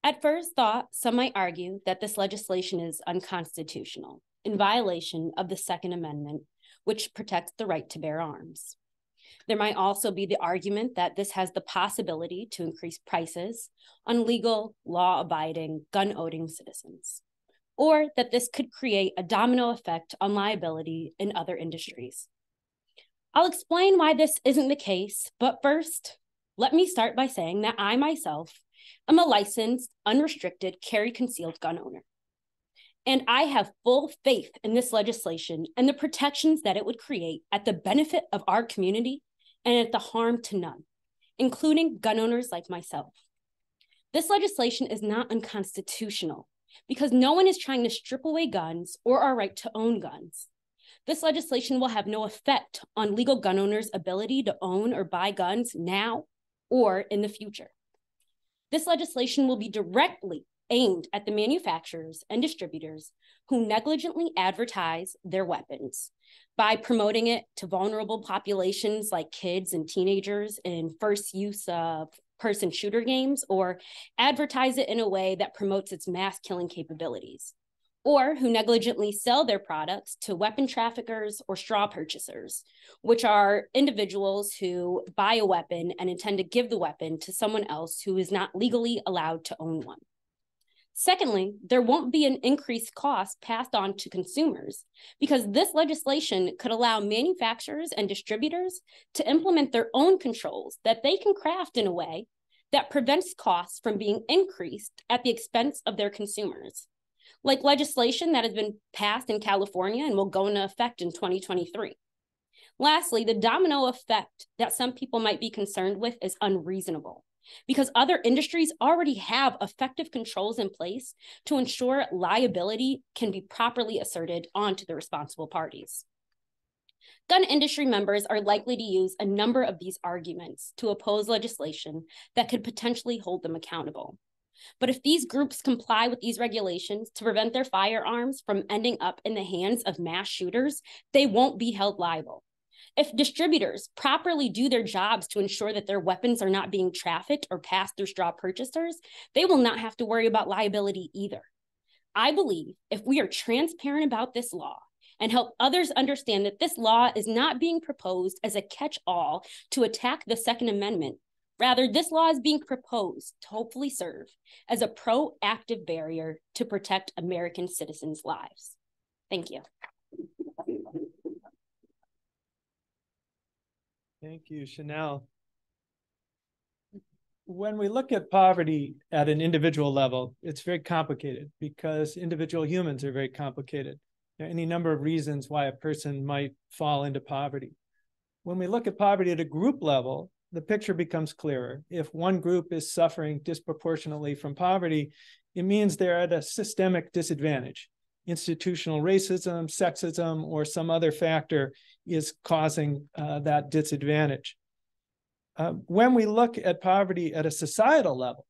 At first thought, some might argue that this legislation is unconstitutional, in violation of the Second Amendment, which protects the right to bear arms. There might also be the argument that this has the possibility to increase prices on legal, law-abiding, gun-owning citizens, or that this could create a domino effect on liability in other industries. I'll explain why this isn't the case, but first, let me start by saying that I myself am a licensed, unrestricted, carry concealed gun owner. And I have full faith in this legislation and the protections that it would create at the benefit of our community and at the harm to none, including gun owners like myself. This legislation is not unconstitutional because no one is trying to strip away guns or our right to own guns. This legislation will have no effect on legal gun owners' ability to own or buy guns now or in the future. This legislation will be directly aimed at the manufacturers and distributors who negligently advertise their weapons by promoting it to vulnerable populations like kids and teenagers in first use of person shooter games, or advertise it in a way that promotes its mass killing capabilities, or who negligently sell their products to weapon traffickers or straw purchasers, which are individuals who buy a weapon and intend to give the weapon to someone else who is not legally allowed to own one. Secondly, there won't be an increased cost passed on to consumers because this legislation could allow manufacturers and distributors to implement their own controls that they can craft in a way that prevents costs from being increased at the expense of their consumers, like legislation that has been passed in California and will go into effect in 2023. Lastly, the domino effect that some people might be concerned with is unreasonable, because other industries already have effective controls in place to ensure liability can be properly asserted onto the responsible parties. Gun industry members are likely to use a number of these arguments to oppose legislation that could potentially hold them accountable. But if these groups comply with these regulations to prevent their firearms from ending up in the hands of mass shooters, they won't be held liable. If distributors properly do their jobs to ensure that their weapons are not being trafficked or passed through straw purchasers, they will not have to worry about liability either. I believe if we are transparent about this law and help others understand that this law is not being proposed as a catch-all to attack the Second Amendment, rather, this law is being proposed to hopefully serve as a proactive barrier to protect American citizens' lives. Thank you. Thank you, Chanel. When we look at poverty at an individual level, it's very complicated because individual humans are very complicated. There are any number of reasons why a person might fall into poverty. When we look at poverty at a group level, the picture becomes clearer. If one group is suffering disproportionately from poverty, it means they're at a systemic disadvantage. Institutional racism, sexism, or some other factor is causing that disadvantage. When we look at poverty at a societal level,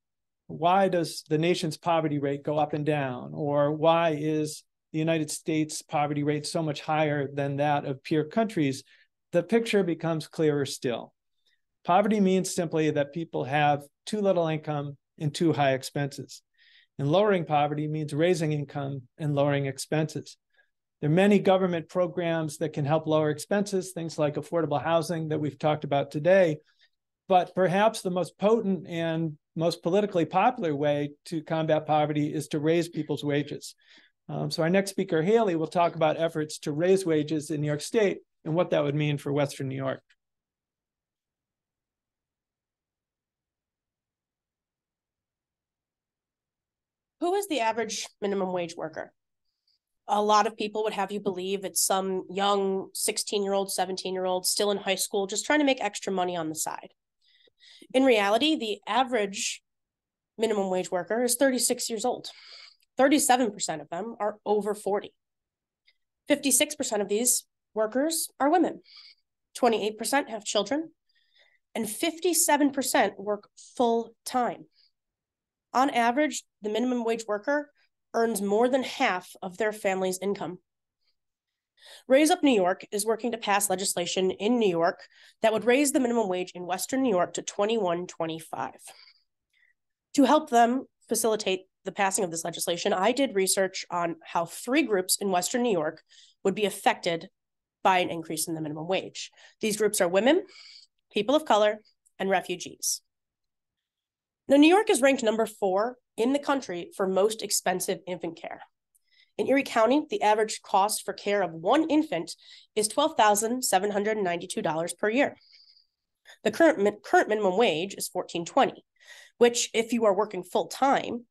why does the nation's poverty rate go up and down? Or why is the United States poverty rate so much higher than that of peer countries? The picture becomes clearer still. Poverty means simply that people have too little income and too high expenses. And lowering poverty means raising income and lowering expenses. There are many government programs that can help lower expenses, things like affordable housing that we've talked about today. But perhaps the most potent and most politically popular way to combat poverty is to raise people's wages. So our next speaker, Haley, will talk about efforts to raise wages in New York State and what that would mean for Western New York. Who is the average minimum wage worker? A lot of people would have you believe it's some young 16-year-old, 17-year-old still in high school, just trying to make extra money on the side. In reality, the average minimum wage worker is 36 years old. 37% of them are over 40. 56% of these workers are women. 28% have children, and 57% work full time. On average, the minimum wage worker earns more than half of their family's income. Raise Up New York is working to pass legislation in New York that would raise the minimum wage in Western New York to $21.25. To help them facilitate the passing of this legislation, I did research on how 3 groups in Western New York would be affected by an increase in the minimum wage. These groups are women, people of color, and refugees. Now, New York is ranked number 4 in the country for most expensive infant care. In Erie County, the average cost for care of one infant is $12,792 per year. The current minimum wage is $14.20, which, if you are working full time,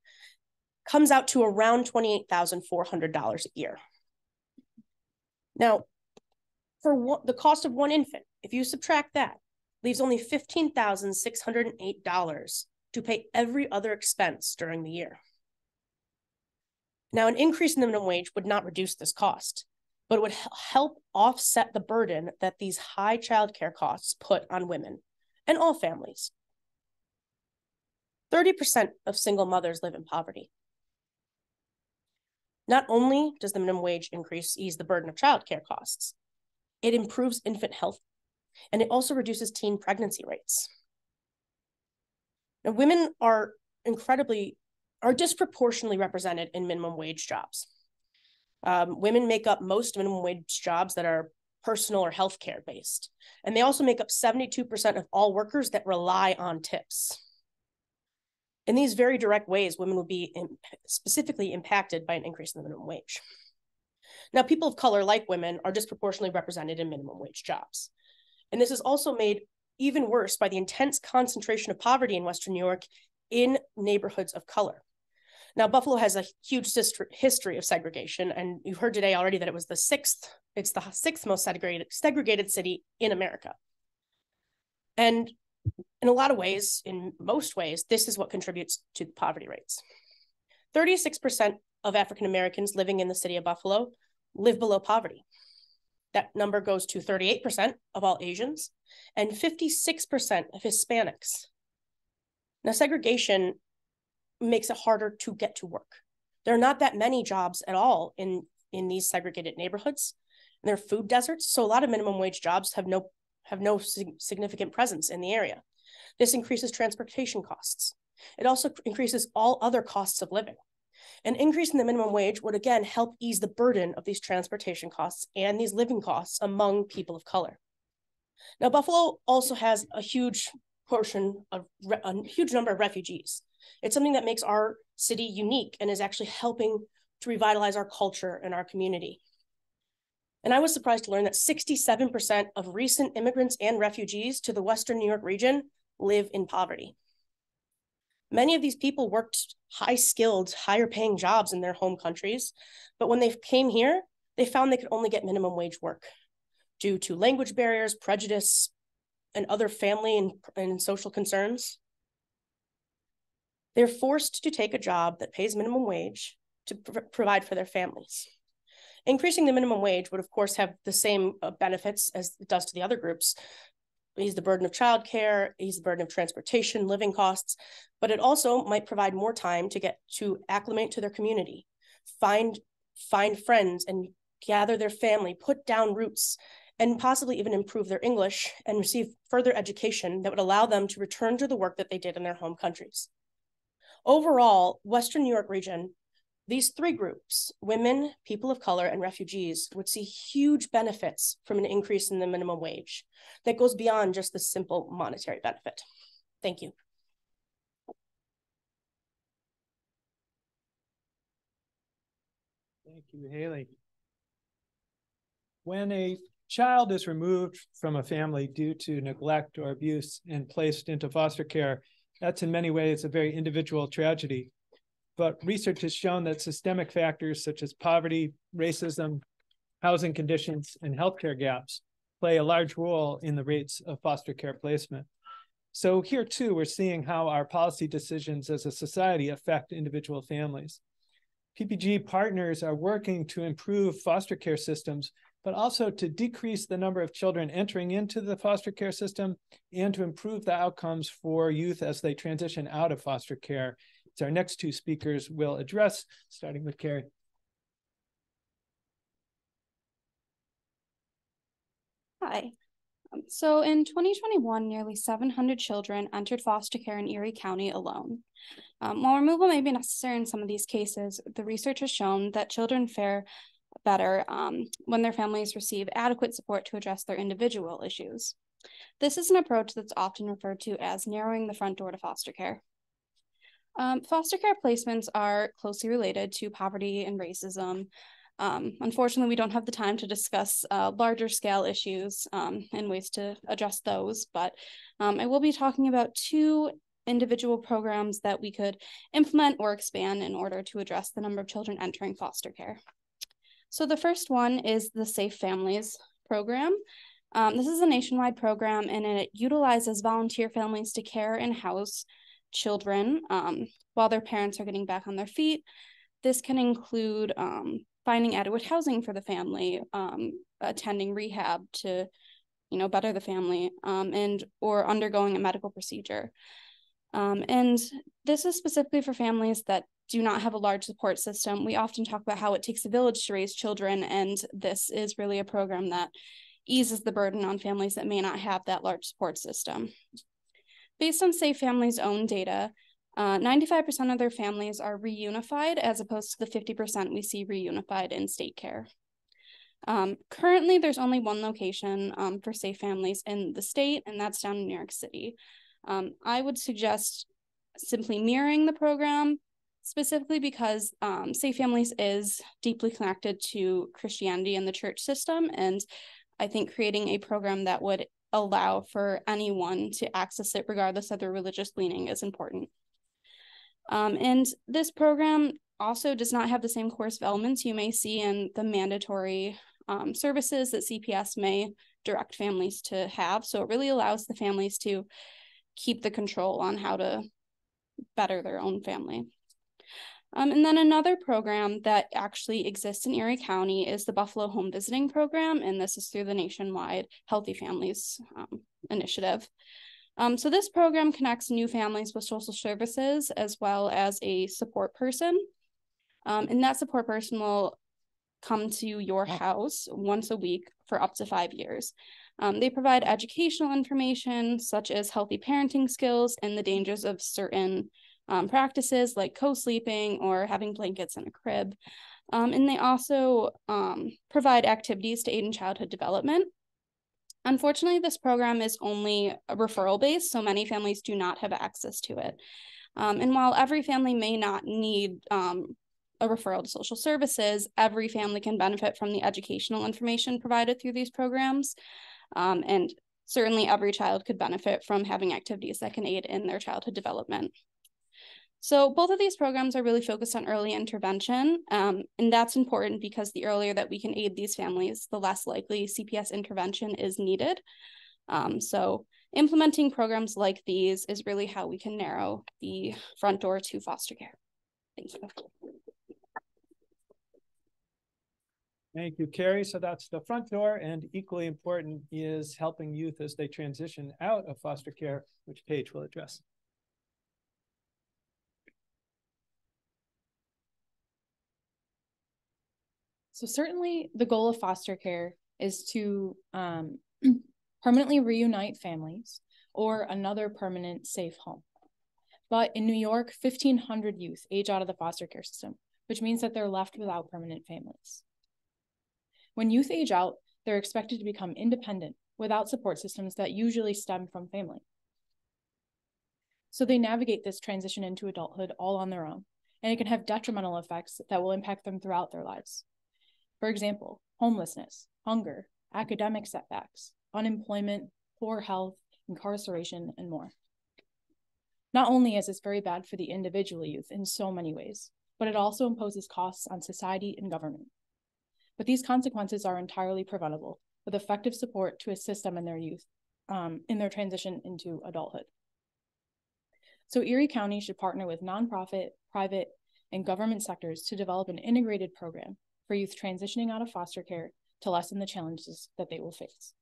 comes out to around $28,400 a year. Now, for the cost of one infant, if you subtract that, leaves only $15,608 to pay every other expense during the year. Now, an increase in the minimum wage would not reduce this cost, but it would help offset the burden that these high childcare costs put on women and all families. 30% of single mothers live in poverty. Not only does the minimum wage increase ease the burden of childcare costs, it improves infant health, and it also reduces teen pregnancy rates. Now, women are disproportionately represented in minimum wage jobs. Women make up most minimum wage jobs that are personal or healthcare based, and they also make up 72% of all workers that rely on tips. In these very direct ways, women would be specifically impacted by an increase in the minimum wage. Now, people of color, like women, are disproportionately represented in minimum wage jobs. And this is also made even worse by the intense concentration of poverty in Western New York in neighborhoods of color. Now, Buffalo has a huge history of segregation, and you've heard today already that it's the sixth most segregated city in America. And in a lot of ways, in most ways, this is what contributes to the poverty rates. 36% of African Americans living in the city of Buffalo live below poverty. That number goes to 38% of all Asians and 56% of Hispanics. Now, segregation makes it harder to get to work. There are not that many jobs at all in these segregated neighborhoods. And they're food deserts, so a lot of minimum wage jobs have no significant presence in the area. This increases transportation costs. It also increases all other costs of living. An increase in the minimum wage would again help ease the burden of these transportation costs and these living costs among people of color. Now, Buffalo also has a huge number of refugees. It's something that makes our city unique and is actually helping to revitalize our culture and our community. And I was surprised to learn that 67% of recent immigrants and refugees to the Western New York region live in poverty. Many of these people worked high-skilled, higher-paying jobs in their home countries, but when they came here, they found they could only get minimum wage work due to language barriers, prejudice, and other family and social concerns. They're forced to take a job that pays minimum wage to provide for their families. Increasing the minimum wage would, of course, have the same benefits as it does to the other groups. Ease the burden of childcare, ease the burden of transportation, living costs, but it also might provide more time to get to acclimate to their community, find friends and gather their family, put down roots, and possibly even improve their English and receive further education that would allow them to return to the work that they did in their home countries. Overall, Western New York region These three groups, women, people of color, and refugees, would see huge benefits from an increase in the minimum wage that goes beyond just the simple monetary benefit. Thank you. Thank you, Haley. When a child is removed from a family due to neglect or abuse and placed into foster care, that's in many ways a very individual tragedy. But research has shown that systemic factors such as poverty, racism, housing conditions, and healthcare gaps play a large role in the rates of foster care placement. So here too, we're seeing how our policy decisions as a society affect individual families. PPG partners are working to improve foster care systems, but also to decrease the number of children entering into the foster care system and to improve the outcomes for youth as they transition out of foster care. It's our next two speakers will address, starting with Carrie. Hi. So in 2021, nearly 700 children entered foster care in Erie County alone. While removal may be necessary in some of these cases, the research has shown that children fare better when their families receive adequate support to address their individual issues. This is an approach that's often referred to as narrowing the front door to foster care. Foster care placements are closely related to poverty and racism. Unfortunately, we don't have the time to discuss larger scale issues and ways to address those, but I will be talking about two individual programs that we could implement or expand in order to address the number of children entering foster care. So the first one is the Safe Families program. This is a nationwide program, and it utilizes volunteer families to care and house children while their parents are getting back on their feet. This can include finding adequate housing for the family, attending rehab to, better the family, or undergoing a medical procedure. And this is specifically for families that do not have a large support system. We often talk about how it takes a village to raise children, and this is really a program that eases the burden on families that may not have that large support system. Based on Safe Families' own data, 95% of their families are reunified as opposed to the 50% we see reunified in state care. Currently, there's only one location for Safe Families in the state, and that's down in New York City. I would suggest simply mirroring the program, specifically because Safe Families is deeply connected to Christianity and the church system, and I think creating a program that would allow for anyone to access it regardless of their religious leaning is important. And this program also does not have the same course of elements you may see in the mandatory services that CPS may direct families to have. So it really allows the families to keep the control on how to better their own family. And then another program that actually exists in Erie County is the Buffalo Home Visiting Program, and this is through the nationwide Healthy Families initiative. So this program connects new families with social services as well as a support person. And that support person will come to your house once a week for up to 5 years. They provide educational information such as healthy parenting skills and the dangers of certain practices like co-sleeping or having blankets in a crib. And they also provide activities to aid in childhood development. Unfortunately, this program is only referral based, so many families do not have access to it. And while every family may not need a referral to social services, every family can benefit from the educational information provided through these programs. And certainly every child could benefit from having activities that can aid in their childhood development. So both of these programs are really focused on early intervention, and that's important because the earlier that we can aid these families, the less likely CPS intervention is needed. So implementing programs like these is really how we can narrow the front door to foster care. Thank you. Thank you, Carrie. So that's the front door, and equally important is helping youth as they transition out of foster care, which Paige will address. So certainly the goal of foster care is to permanently reunite families or another permanent safe home. But in New York, 1,500 youth age out of the foster care system, which means that they're left without permanent families. When youth age out, they're expected to become independent without support systems that usually stem from family. So they navigate this transition into adulthood all on their own, and it can have detrimental effects that will impact them throughout their lives. For example, homelessness, hunger, academic setbacks, unemployment, poor health, incarceration, and more. Not only is this very bad for the individual youth in so many ways, but it also imposes costs on society and government. But these consequences are entirely preventable with effective support to assist them in their youth, in their transition into adulthood. So Erie County should partner with nonprofit, private, and government sectors to develop an integrated program for youth transitioning out of foster care to lessen the challenges that they will face.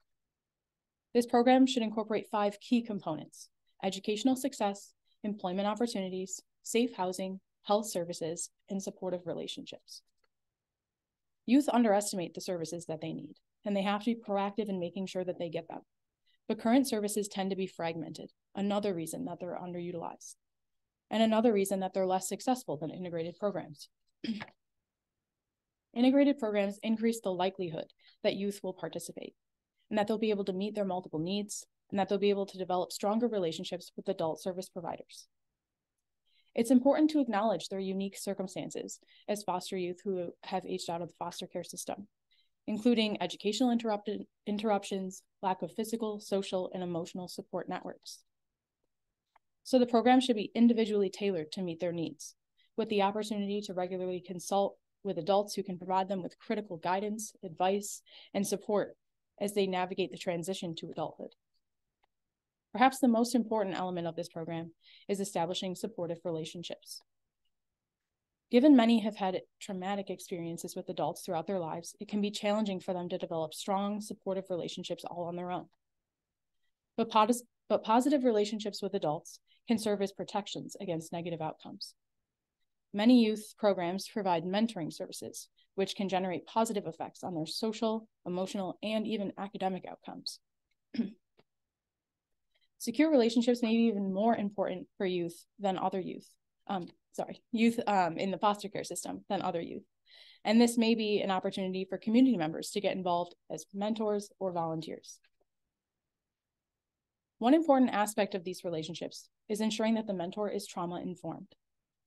This program should incorporate 5 key components: educational success, employment opportunities, safe housing, health services, and supportive relationships. Youth underestimate the services that they need, and they have to be proactive in making sure that they get them. But current services tend to be fragmented, another reason that they're underutilized, and another reason that they're less successful than integrated programs. Integrated programs increase the likelihood that youth will participate, and that they'll be able to meet their multiple needs, and that they'll be able to develop stronger relationships with adult service providers. It's important to acknowledge their unique circumstances as foster youth who have aged out of the foster care system, including educational interruptions, lack of physical, social, and emotional support networks. So the program should be individually tailored to meet their needs, with the opportunity to regularly consult with adults who can provide them with critical guidance, advice, and support as they navigate the transition to adulthood. Perhaps the most important element of this program is establishing supportive relationships. Given many have had traumatic experiences with adults throughout their lives, it can be challenging for them to develop strong, supportive relationships all on their own. But positive relationships with adults can serve as protections against negative outcomes. Many youth programs provide mentoring services, which can generate positive effects on their social, emotional, and even academic outcomes. Secure relationships may be even more important for youth than other youth. Youth in the foster care system than other youth. And this may be an opportunity for community members to get involved as mentors or volunteers. One important aspect of these relationships is ensuring that the mentor is trauma-informed.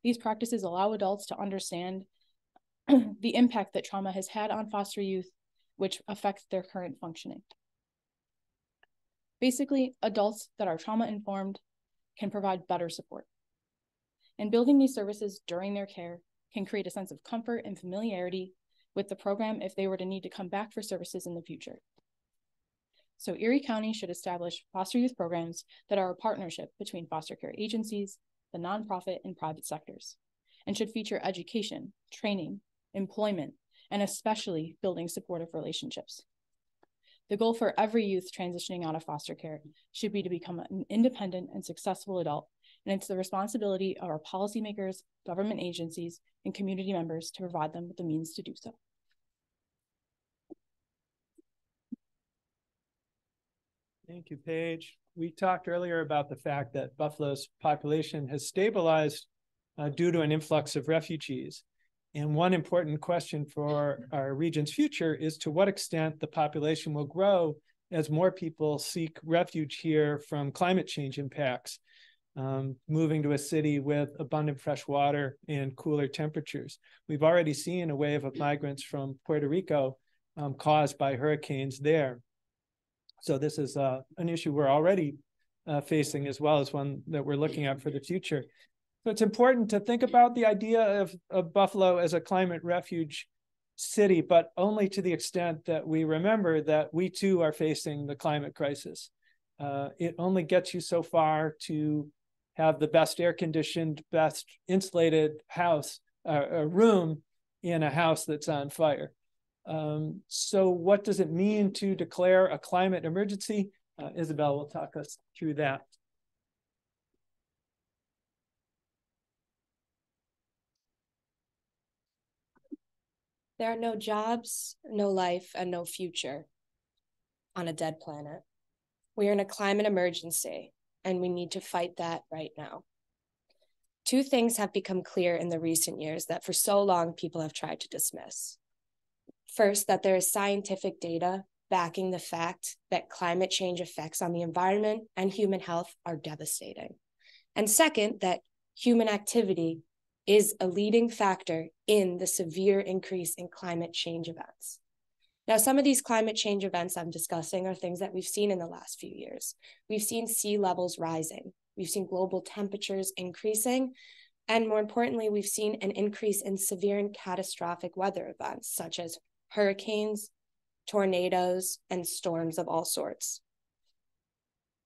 These practices allow adults to understand the impact that trauma has had on foster youth, which affects their current functioning. Basically, adults that are trauma-informed can provide better support. And building these services during their care can create a sense of comfort and familiarity with the program if they were to need to come back for services in the future. So Erie County should establish foster youth programs that are a partnership between foster care agencies, the nonprofit, and private sectors, and should feature education, training, employment, and especially building supportive relationships. The goal for every youth transitioning out of foster care should be to become an independent and successful adult, and it's the responsibility of our policymakers, government agencies, and community members to provide them with the means to do so. Thank you, Paige. We talked earlier about the fact that Buffalo's population has stabilized due to an influx of refugees. And one important question for our region's future is to what extent the population will grow as more people seek refuge here from climate change impacts, moving to a city with abundant fresh water and cooler temperatures. We've already seen a wave of migrants from Puerto Rico caused by hurricanes there. So this is an issue we're already facing, as well as one that we're looking at for the future. So it's important to think about the idea of Buffalo as a climate refuge city, but only to the extent that we remember that we too are facing the climate crisis. It only gets you so far to have the best air-conditioned, best insulated house, room in a house that's on fire. So what does it mean to declare a climate emergency? Isabel will talk us through that. There are no jobs, no life, and no future on a dead planet. We are in a climate emergency, and we need to fight that right now. two things have become clear in the recent years that for so long people have tried to dismiss. First, that there is scientific data backing the fact that climate change effects on the environment and human health are devastating. And second, that human activity is a leading factor in the severe increase in climate change events. Now, some of these climate change events I'm discussing are things that we've seen in the last few years. We've seen sea levels rising. We've seen global temperatures increasing. And more importantly, we've seen an increase in severe and catastrophic weather events, such as hurricanes, tornadoes, and storms of all sorts.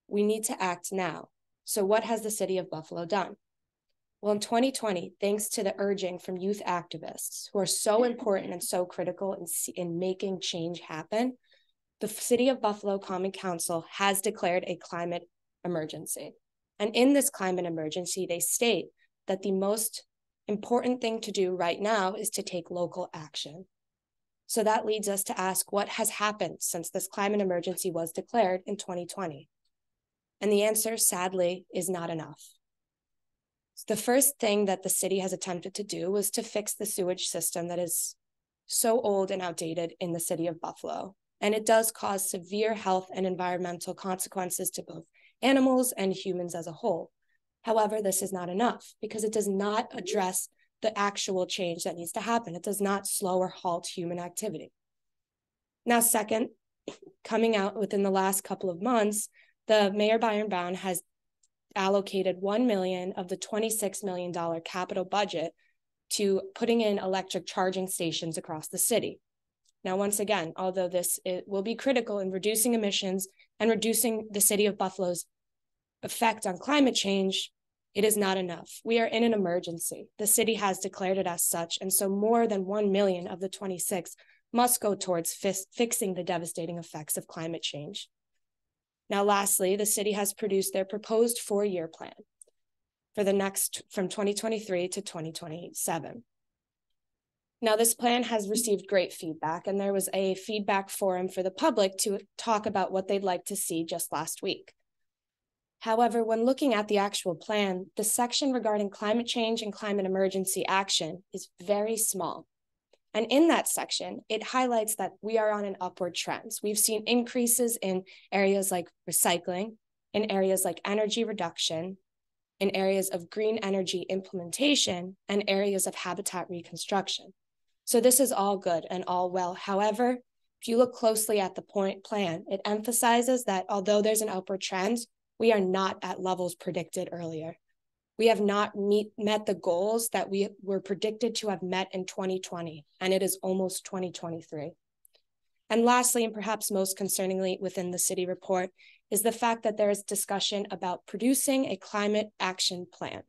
We need to act now. So what has the city of Buffalo done? Well, in 2020, thanks to the urging from youth activists who are so important and so critical in making change happen, the City of Buffalo Common Council has declared a climate emergency. And in this climate emergency, they state that the most important thing to do right now is to take local action. So that leads us to ask what has happened since this climate emergency was declared in 2020. And the answer, sadly, is not enough. The first thing that the city has attempted to do was to fix the sewage system that is so old and outdated in the city of Buffalo. And it does cause severe health and environmental consequences to both animals and humans as a whole. However, this is not enough because it does not address the actual change that needs to happen. It does not slow or halt human activity. Now, second, coming out within the last couple of months, the Mayor Byron Brown has allocated $1 million of the $26 million capital budget to putting in electric charging stations across the city. Now, once again, although it will be critical in reducing emissions and reducing the city of Buffalo's effect on climate change, it is not enough. We are in an emergency. The city has declared it as such, and so more than 1 million of the 26 must go towards fixing the devastating effects of climate change. Now, lastly, the city has produced their proposed 4-year plan for the next from 2023 to 2027. Now, this plan has received great feedback, and there was a feedback forum for the public to talk about what they'd like to see just last week. However, when looking at the actual plan, the section regarding climate change and climate emergency action is very small. And in that section, it highlights that we are on an upward trend. We've seen increases in areas like recycling, in areas like energy reduction, in areas of green energy implementation, and areas of habitat reconstruction. So this is all good and all well. However, if you look closely at the plan, it emphasizes that although there's an upward trend, we are not at levels predicted earlier. We have not met the goals that we were predicted to have met in 2020, and it is almost 2023. And lastly, and perhaps most concerningly within the city report, is the fact that there is discussion about producing a climate action plan.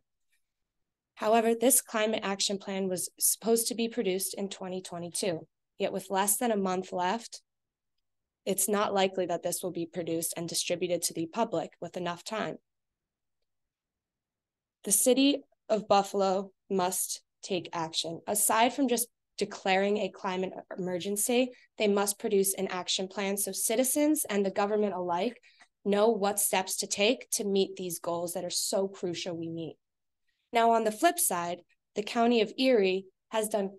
However, this climate action plan was supposed to be produced in 2022, yet with less than a month left, it's not likely that this will be produced and distributed to the public with enough time. The city of Buffalo must take action. Aside from just declaring a climate emergency, they must produce an action plan so citizens and the government alike know what steps to take to meet these goals that are so crucial we meet. Now, on the flip side, the County of Erie has done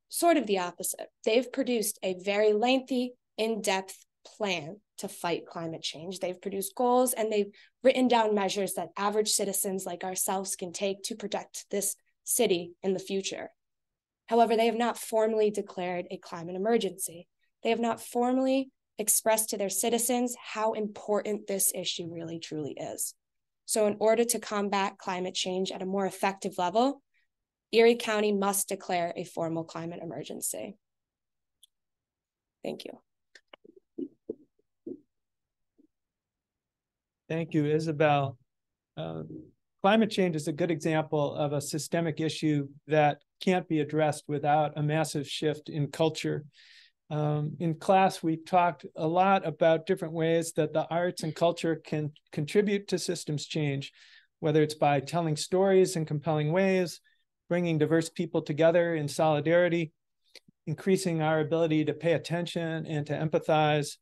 sort of the opposite. They've produced a very lengthy, in-depth plan to fight climate change. They've produced goals and they've written down measures that average citizens like ourselves can take to protect this city in the future. However, they have not formally declared a climate emergency. They have not formally expressed to their citizens how important this issue really truly is. So in order to combat climate change at a more effective level, Erie County must declare a formal climate emergency. Thank you. Thank you, Isabel. Climate change is a good example of a systemic issue that can't be addressed without a massive shift in culture. In class, we talked a lot about different ways that the arts and culture can contribute to systems change, whether it's by telling stories in compelling ways, bringing diverse people together in solidarity, increasing our ability to pay attention and to empathize,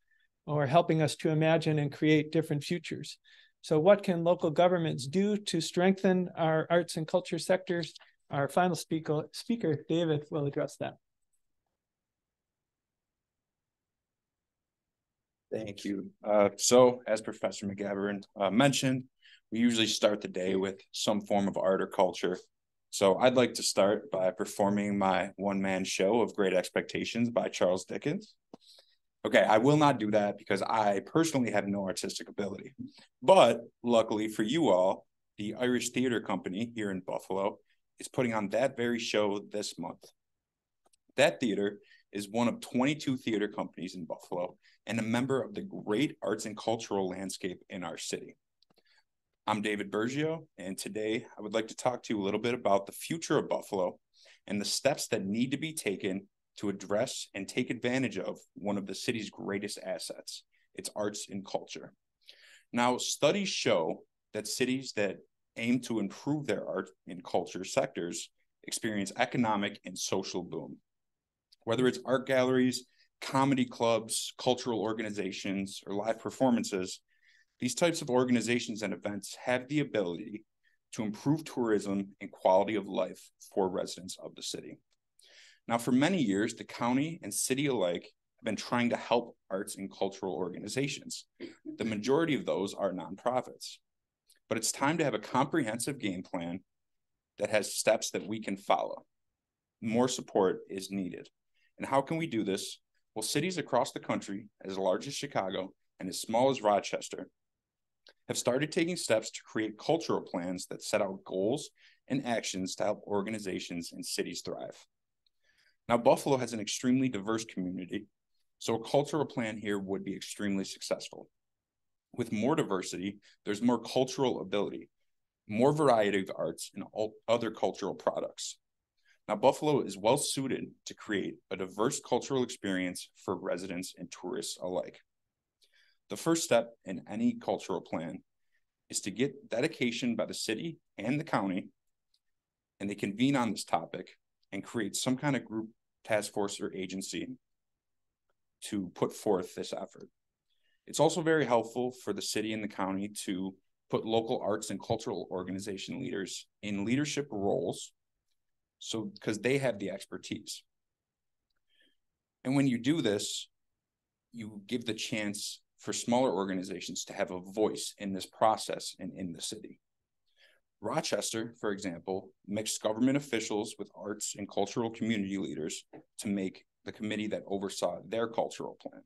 or helping us to imagine and create different futures. So what can local governments do to strengthen our arts and culture sectors? Our final speaker, David, will address that. Thank you. So as Professor Mavagern mentioned, we usually start the day with some form of art or culture. So I'd like to start by performing my one-man show of Great Expectations by Charles Dickens. Okay, I will not do that because I personally have no artistic ability. But luckily for you all, the Irish Theatre Company here in Buffalo is putting on that very show this month. That theater is one of 22 theater companies in Buffalo and a member of the great arts and cultural landscape in our city. I'm David Bergio, and today I would like to talk to you a little bit about the future of Buffalo and the steps that need to be taken to address and take advantage of one of the city's greatest assets, its arts and culture. Now, studies show that cities that aim to improve their art and culture sectors experience economic and social boom. Whether it's art galleries, comedy clubs, cultural organizations, or live performances, these types of organizations and events have the ability to improve tourism and quality of life for residents of the city. Now, for many years, the county and city alike have been trying to help arts and cultural organizations. The majority of those are nonprofits. But it's time to have a comprehensive game plan that has steps that we can follow. More support is needed. And how can we do this? Well, cities across the country, as large as Chicago and as small as Rochester, have started taking steps to create cultural plans that set out goals and actions to help organizations and cities thrive. Now, Buffalo has an extremely diverse community, so a cultural plan here would be extremely successful. With more diversity, there's more cultural ability, more variety of arts and other cultural products. Now, Buffalo is well suited to create a diverse cultural experience for residents and tourists alike. The first step in any cultural plan is to get dedication by the city and the county, and they convene on this topic and create some kind of group, task force, or agency to put forth this effort. It's also very helpful for the city and the county to put local arts and cultural organization leaders in leadership roles, so because they have the expertise. And when you do this, you give the chance for smaller organizations to have a voice in this process and in the city. Rochester, for example, mixed government officials with arts and cultural community leaders to make the committee that oversaw their cultural plan.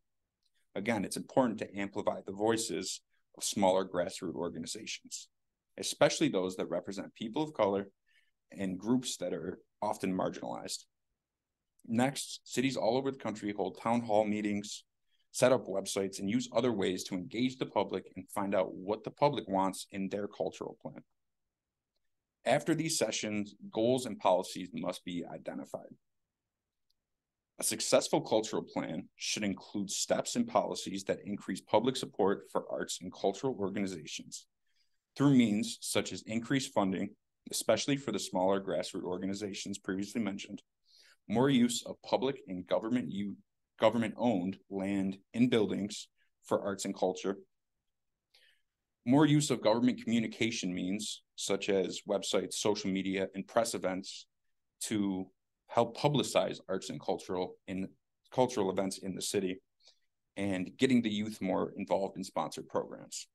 Again, it's important to amplify the voices of smaller grassroots organizations, especially those that represent people of color and groups that are often marginalized. Next, cities all over the country hold town hall meetings, set up websites, and use other ways to engage the public and find out what the public wants in their cultural plan. After these sessions, goals and policies must be identified. A successful cultural plan should include steps and policies that increase public support for arts and cultural organizations through means such as increased funding, especially for the smaller grassroots organizations previously mentioned, more use of public and government-owned land and buildings for arts and culture, more use of government communication means such as websites, social media, and press events to help publicize arts and cultural events in the city, and getting the youth more involved in sponsored programs.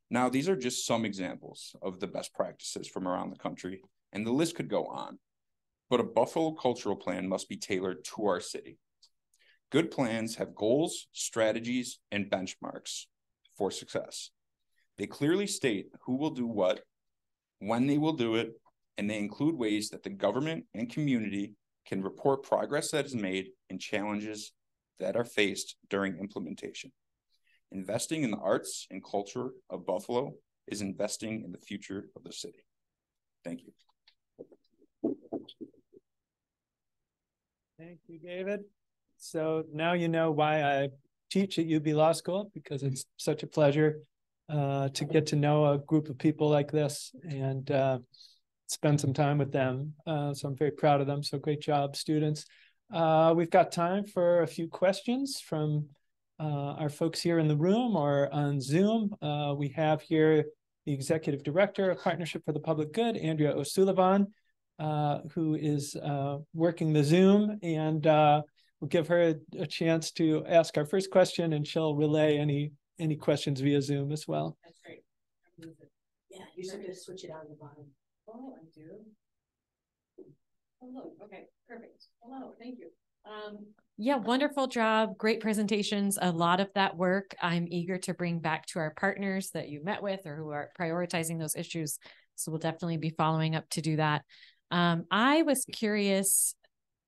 Now, these are just some examples of the best practices from around the country, and the list could go on, but a Buffalo cultural plan must be tailored to our city. Good plans have goals, strategies, and benchmarks for success. They clearly state who will do what, when they will do it, and they include ways that the government and community can report progress that is made and challenges that are faced during implementation. Investing in the arts and culture of Buffalo is investing in the future of the city. Thank you. Thank you, David. So now you know why I teach at UB Law School, because it's such a pleasure to get to know a group of people like this and spend some time with them. So I'm very proud of them. So great job, students. We've got time for a few questions from our folks here in the room or on Zoom. We have here the Executive Director of Partnership for the Public Good, Andrea O'Sullivan, who is working the Zoom, and we'll give her a chance to ask our first question, and she'll relay any questions via Zoom as well. That's great. Yeah, you should just switch it on the bottom. Oh, I do. Hello. Okay, perfect. Hello, thank you. Yeah, wonderful job. Great presentations. A lot of that work I'm eager to bring back to our partners that you met with or who are prioritizing those issues. So we'll definitely be following up to do that. I was curious,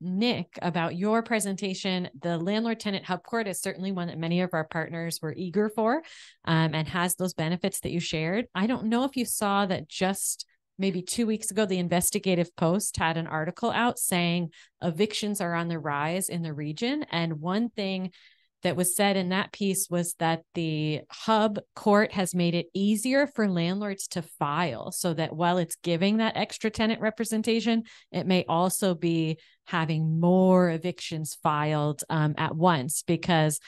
Nick, about your presentation. The landlord-tenant hub court is certainly one that many of our partners were eager for, and has those benefits that you shared. I don't know if you saw that just maybe 2 weeks ago, the Investigative Post had an article out saying evictions are on the rise in the region. And one thing that was said in that piece was that the hub court has made it easier for landlords to file, so that while it's giving that extra tenant representation, it may also be having more evictions filed at once, because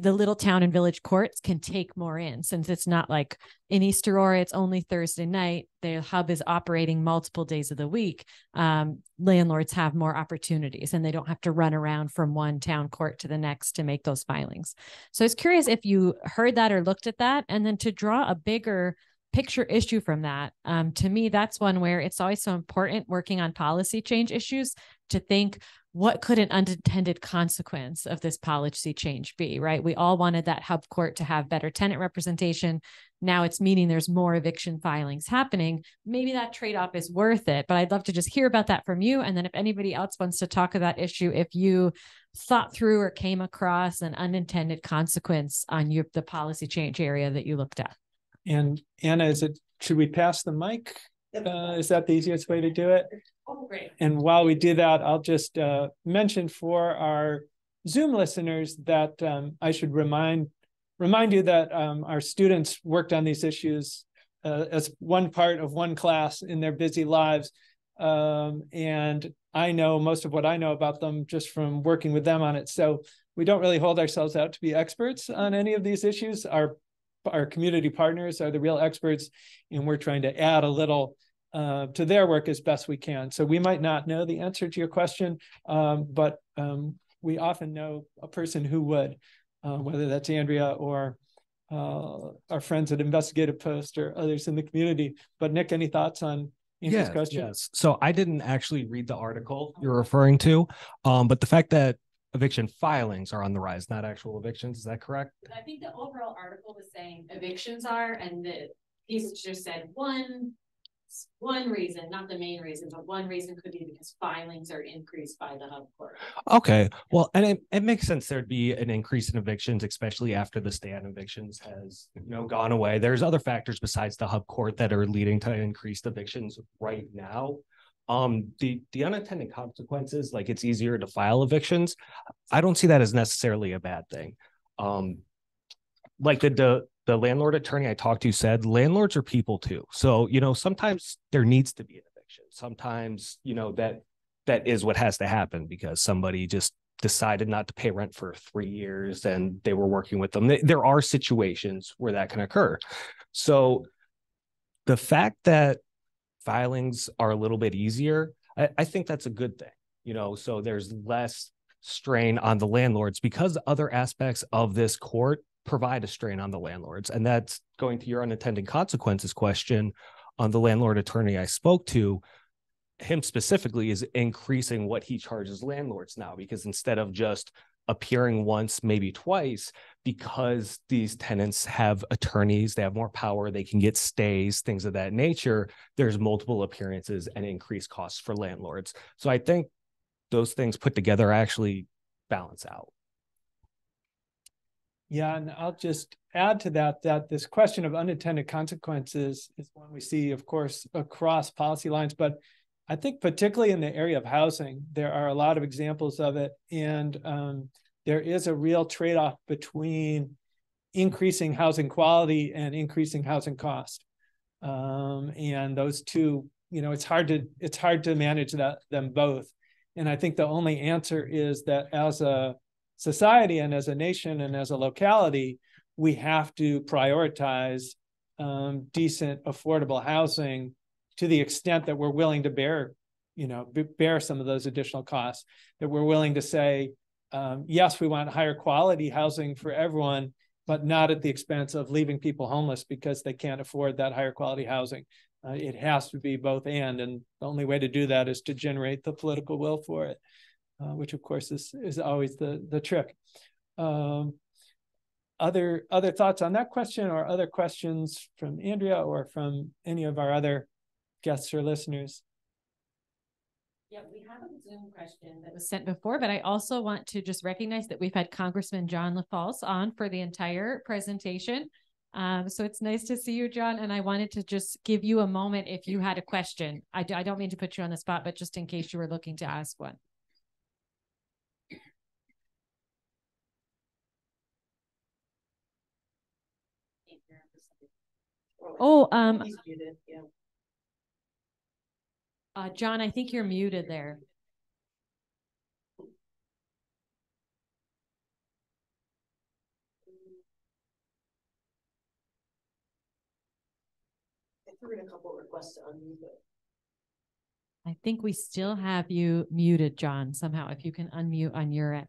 the little town and village courts can take more in, since it's not like in East Aurora, it's only Thursday night. The hub is operating multiple days of the week. Landlords have more opportunities, and they don't have to run around from one town court to the next to make those filings. So I was curious if you heard that or looked at that, and then to draw a bigger picture issue from that. To me, that's one where it's always so important working on policy change issues to think, what could an unintended consequence of this policy change be, right? We all wanted that hub court to have better tenant representation. Now it's meaning there's more eviction filings happening. Maybe that trade-off is worth it, but I'd love to just hear about that from you. And then if anybody else wants to talk about that issue, if you thought through or came across an unintended consequence on the policy change area that you looked at. And Anna, should we pass the mic? Is that the easiest way to do it? Oh, great. And while we do that, I'll just mention for our Zoom listeners that I should remind you that our students worked on these issues as one part of one class in their busy lives. And I know most of what I know about them just from working with them on it. So we don't really hold ourselves out to be experts on any of these issues. Our community partners are the real experts, and we're trying to add a little to their work as best we can. So we might not know the answer to your question, but we often know a person who would, whether that's Andrea or our friends at Investigative Post or others in the community. But Nick, any thoughts on Andrea's question? Yes. So I didn't actually read the article you're referring to, but the fact that eviction filings are on the rise, not actual evictions, is that correct? I think the overall article was saying evictions are, and the piece just said one reason, not the main reason, but one reason could be because filings are increased by the hub court. Okay, well, and it makes sense there'd be an increase in evictions, especially after the stay on evictions has gone away. There's other factors besides the hub court that are leading to increased evictions right now. The unintended consequences, like it's easier to file evictions, I don't see that as necessarily a bad thing. Like the landlord attorney I talked to said, landlords are people too. So, sometimes there needs to be an eviction. Sometimes, that is what has to happen because somebody just decided not to pay rent for 3 years and they were working with them. There are situations where that can occur. So the fact that filings are a little bit easier, I think that's a good thing, so there's less strain on the landlords because other aspects of this court provide a strain on the landlords. And that's going to your unintended consequences question on the landlord attorney I spoke to. Him specifically is increasing what he charges landlords now, because instead of just appearing once, maybe twice, because these tenants have attorneys, they have more power, they can get stays, things of that nature. There's multiple appearances and increased costs for landlords. So I think those things put together actually balance out. Yeah, and I'll just add to that this question of unintended consequences is one we see, of course, across policy lines, but I think particularly in the area of housing, there are a lot of examples of it. And there is a real trade-off between increasing housing quality and increasing housing cost. And those two, it's hard to manage them both. And I think the only answer is that as a society and as a nation and as a locality, we have to prioritize decent, affordable housing to the extent that we're willing to bear some of those additional costs, that we're willing to say, yes, we want higher quality housing for everyone, but not at the expense of leaving people homeless because they can't afford that higher quality housing. It has to be both and the only way to do that is to generate the political will for it, which of course is always the trick. Other thoughts on that question, or other questions from Andrea or from any of our other guests or listeners? Yeah, we have a Zoom question that was sent before, but I also want to just recognize that we've had Congressman John LaFalce on for the entire presentation. So it's nice to see you, John. And I wanted to just give you a moment if you had a question. I don't mean to put you on the spot, but just in case you were looking to ask one. Oh, John, I think you're muted there. I threw in a couple of requests to unmute it. I think we still have you muted, John, somehow, if you can unmute on your end.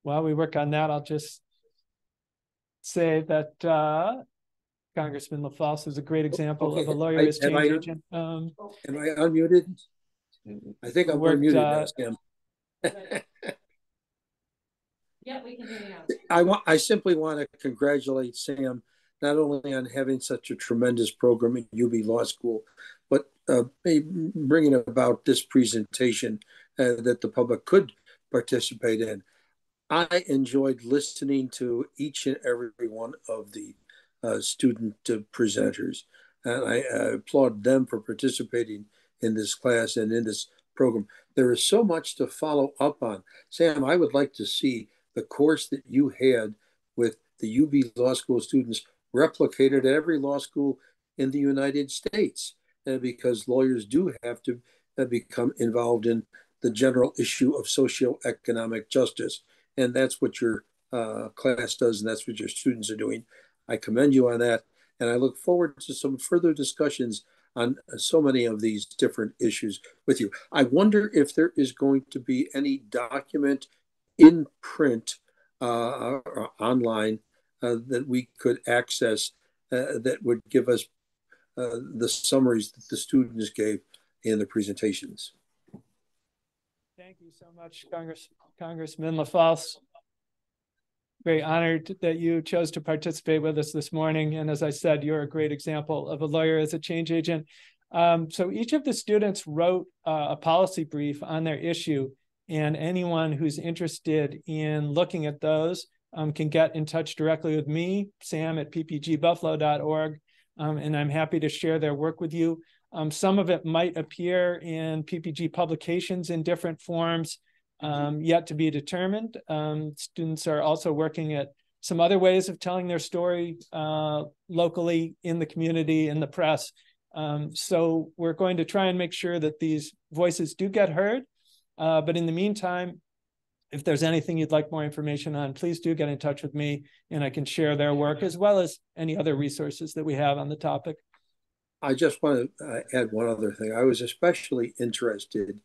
While we work on that, I'll just say that Congressman LaFalce is a great example of a lawyer as change agent. Am I unmuted? I think I'm unmuted now, Sam. Yeah, we can hear you now. I simply want to congratulate Sam, not only on having such a tremendous program at UB Law School, but bringing about this presentation that the public could participate in. I enjoyed listening to each and every one of the student presenters, and I applaud them for participating in this class and in this program. There is so much to follow up on. Sam, I would like to see the course that you had with the UB Law School students replicated at every law school in the United States, because lawyers do have to become involved in the general issue of socioeconomic justice. And that's what your class does, and that's what your students are doing. I commend you on that, and I look forward to some further discussions on so many of these different issues with you. I wonder if there is going to be any document in print or online that we could access that would give us the summaries that the students gave in the presentations. Thank you so much, Congressman LaFalce. Very honored that you chose to participate with us this morning. And as I said, you're a great example of a lawyer as a change agent. So each of the students wrote a policy brief on their issue, and anyone who's interested in looking at those can get in touch directly with me, Sam at ppgbuffalo.org, and I'm happy to share their work with you. Some of it might appear in PPG publications in different forms, yet to be determined. Students are also working at some other ways of telling their story locally, in the community, in the press. So we're going to try and make sure that these voices do get heard. But in the meantime, if there's anything you'd like more information on, please do get in touch with me, and I can share their work as well as any other resources that we have on the topic. I just want to add one other thing. I was especially interested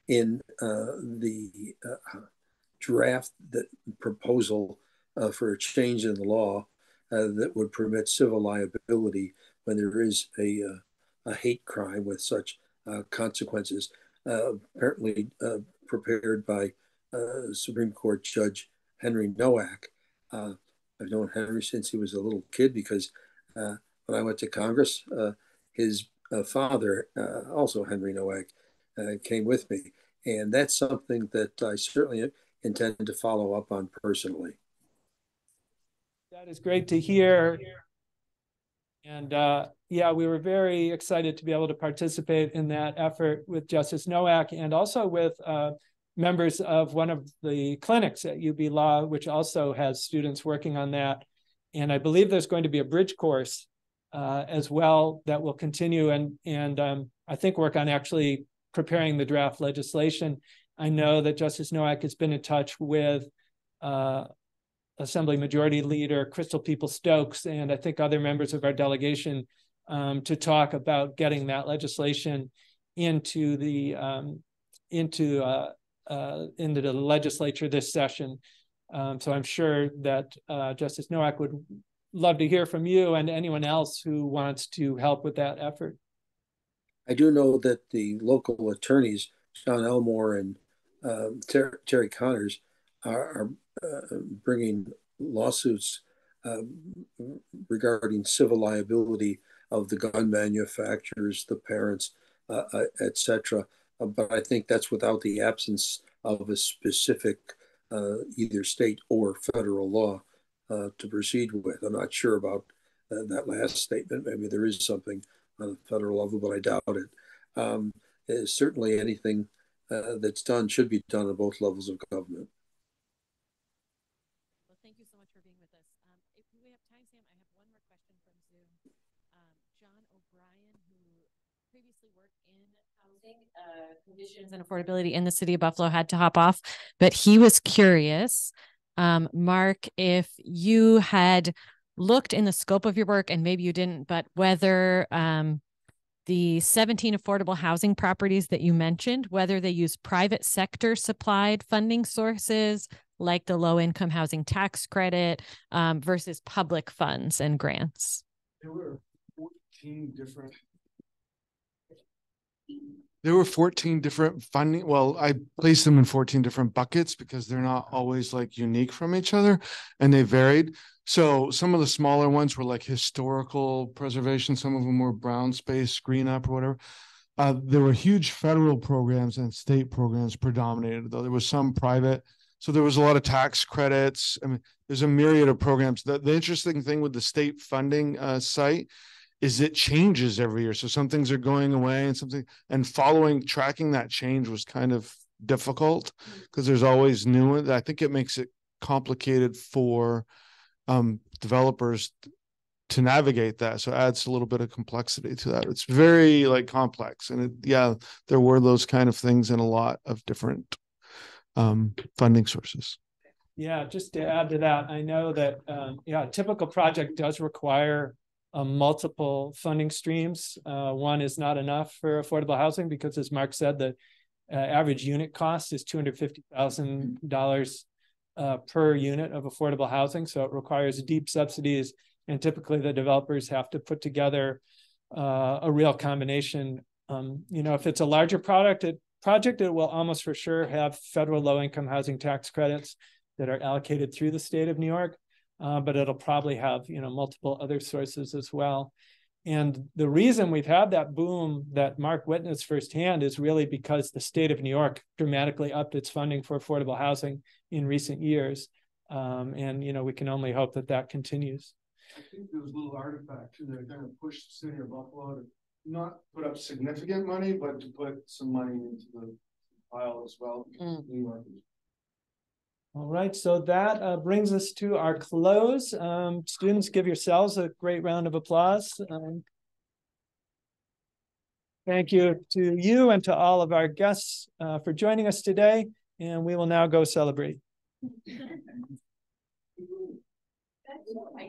in the draft proposal for a change in the law that would permit civil liability when there is a hate crime with such consequences, apparently prepared by Supreme Court Judge Henry Nowak. I've known Henry since he was a little kid, because when I went to Congress, his father, also Henry Nowak, came with me. And that's something that I certainly intend to follow up on personally. That is great to hear. And yeah, we were very excited to be able to participate in that effort with Justice Nowak, and also with members of one of the clinics at UB Law, which also has students working on that. And I believe there's going to be a bridge course as well that will continue and I think work on actually preparing the draft legislation. I know that Justice Nowak has been in touch with Assembly Majority Leader Crystal Peoples-Stokes and I think other members of our delegation to talk about getting that legislation into the legislature this session. So I'm sure that Justice Nowak would love to hear from you and anyone else who wants to help with that effort. I do know that the local attorneys, Sean Elmore and Terry Connors, are bringing lawsuits regarding civil liability of the gun manufacturers, the parents, etc. But I think that's without the absence of a specific either state or federal law to proceed with. I'm not sure about that last statement. Maybe there is something on a federal level, but I doubt it. Certainly anything that's done should be done at both levels of government. Well, thank you so much for being with us. If we have time, Sam, I have one more question from Zoom. John O'Brien, who previously worked in housing conditions and affordability in the city of Buffalo, had to hop off, but he was curious, Mark, if you had looked in the scope of your work, and maybe you didn't, but whether the 17 affordable housing properties that you mentioned, whether they use private sector supplied funding sources like the low-income housing tax credit versus public funds and grants. There were 14 different. There were 14 different funding. Well, I placed them in 14 different buckets because they're not always like unique from each other and they varied. So some of the smaller ones were like historical preservation. Some of them were brown space, green up or whatever. There were huge federal programs and state programs predominated, though there was some private. So there was a lot of tax credits. I mean, there's a myriad of programs. The interesting thing with the state funding site is it changes every year. So some things are going away and tracking that change was kind of difficult because there's always new ones. I think it makes it complicated for developers to navigate that. So it adds a little bit of complexity to that. It's very complex. And there were those kind of things in a lot of different funding sources. Yeah, just to add to that, I know that a typical project does require multiple funding streams. One is not enough for affordable housing because, as Mark said, the average unit cost is $250,000 per unit of affordable housing. So it requires deep subsidies, and typically the developers have to put together a real combination. If it's a larger project, it will almost for sure have federal low-income housing tax credits that are allocated through the state of New York. But it'll probably have, multiple other sources as well. And the reason we've had that boom that Mark witnessed firsthand is really because the state of New York dramatically upped its funding for affordable housing in recent years. And we can only hope that that continues. I think there was a little artifact too that kind of pushed the city of Buffalo to not put up significant money, but to put some money into the pile as well. New York. All right, so that brings us to our close. Students, give yourselves a great round of applause. Thank you to you and to all of our guests for joining us today, and we will now go celebrate.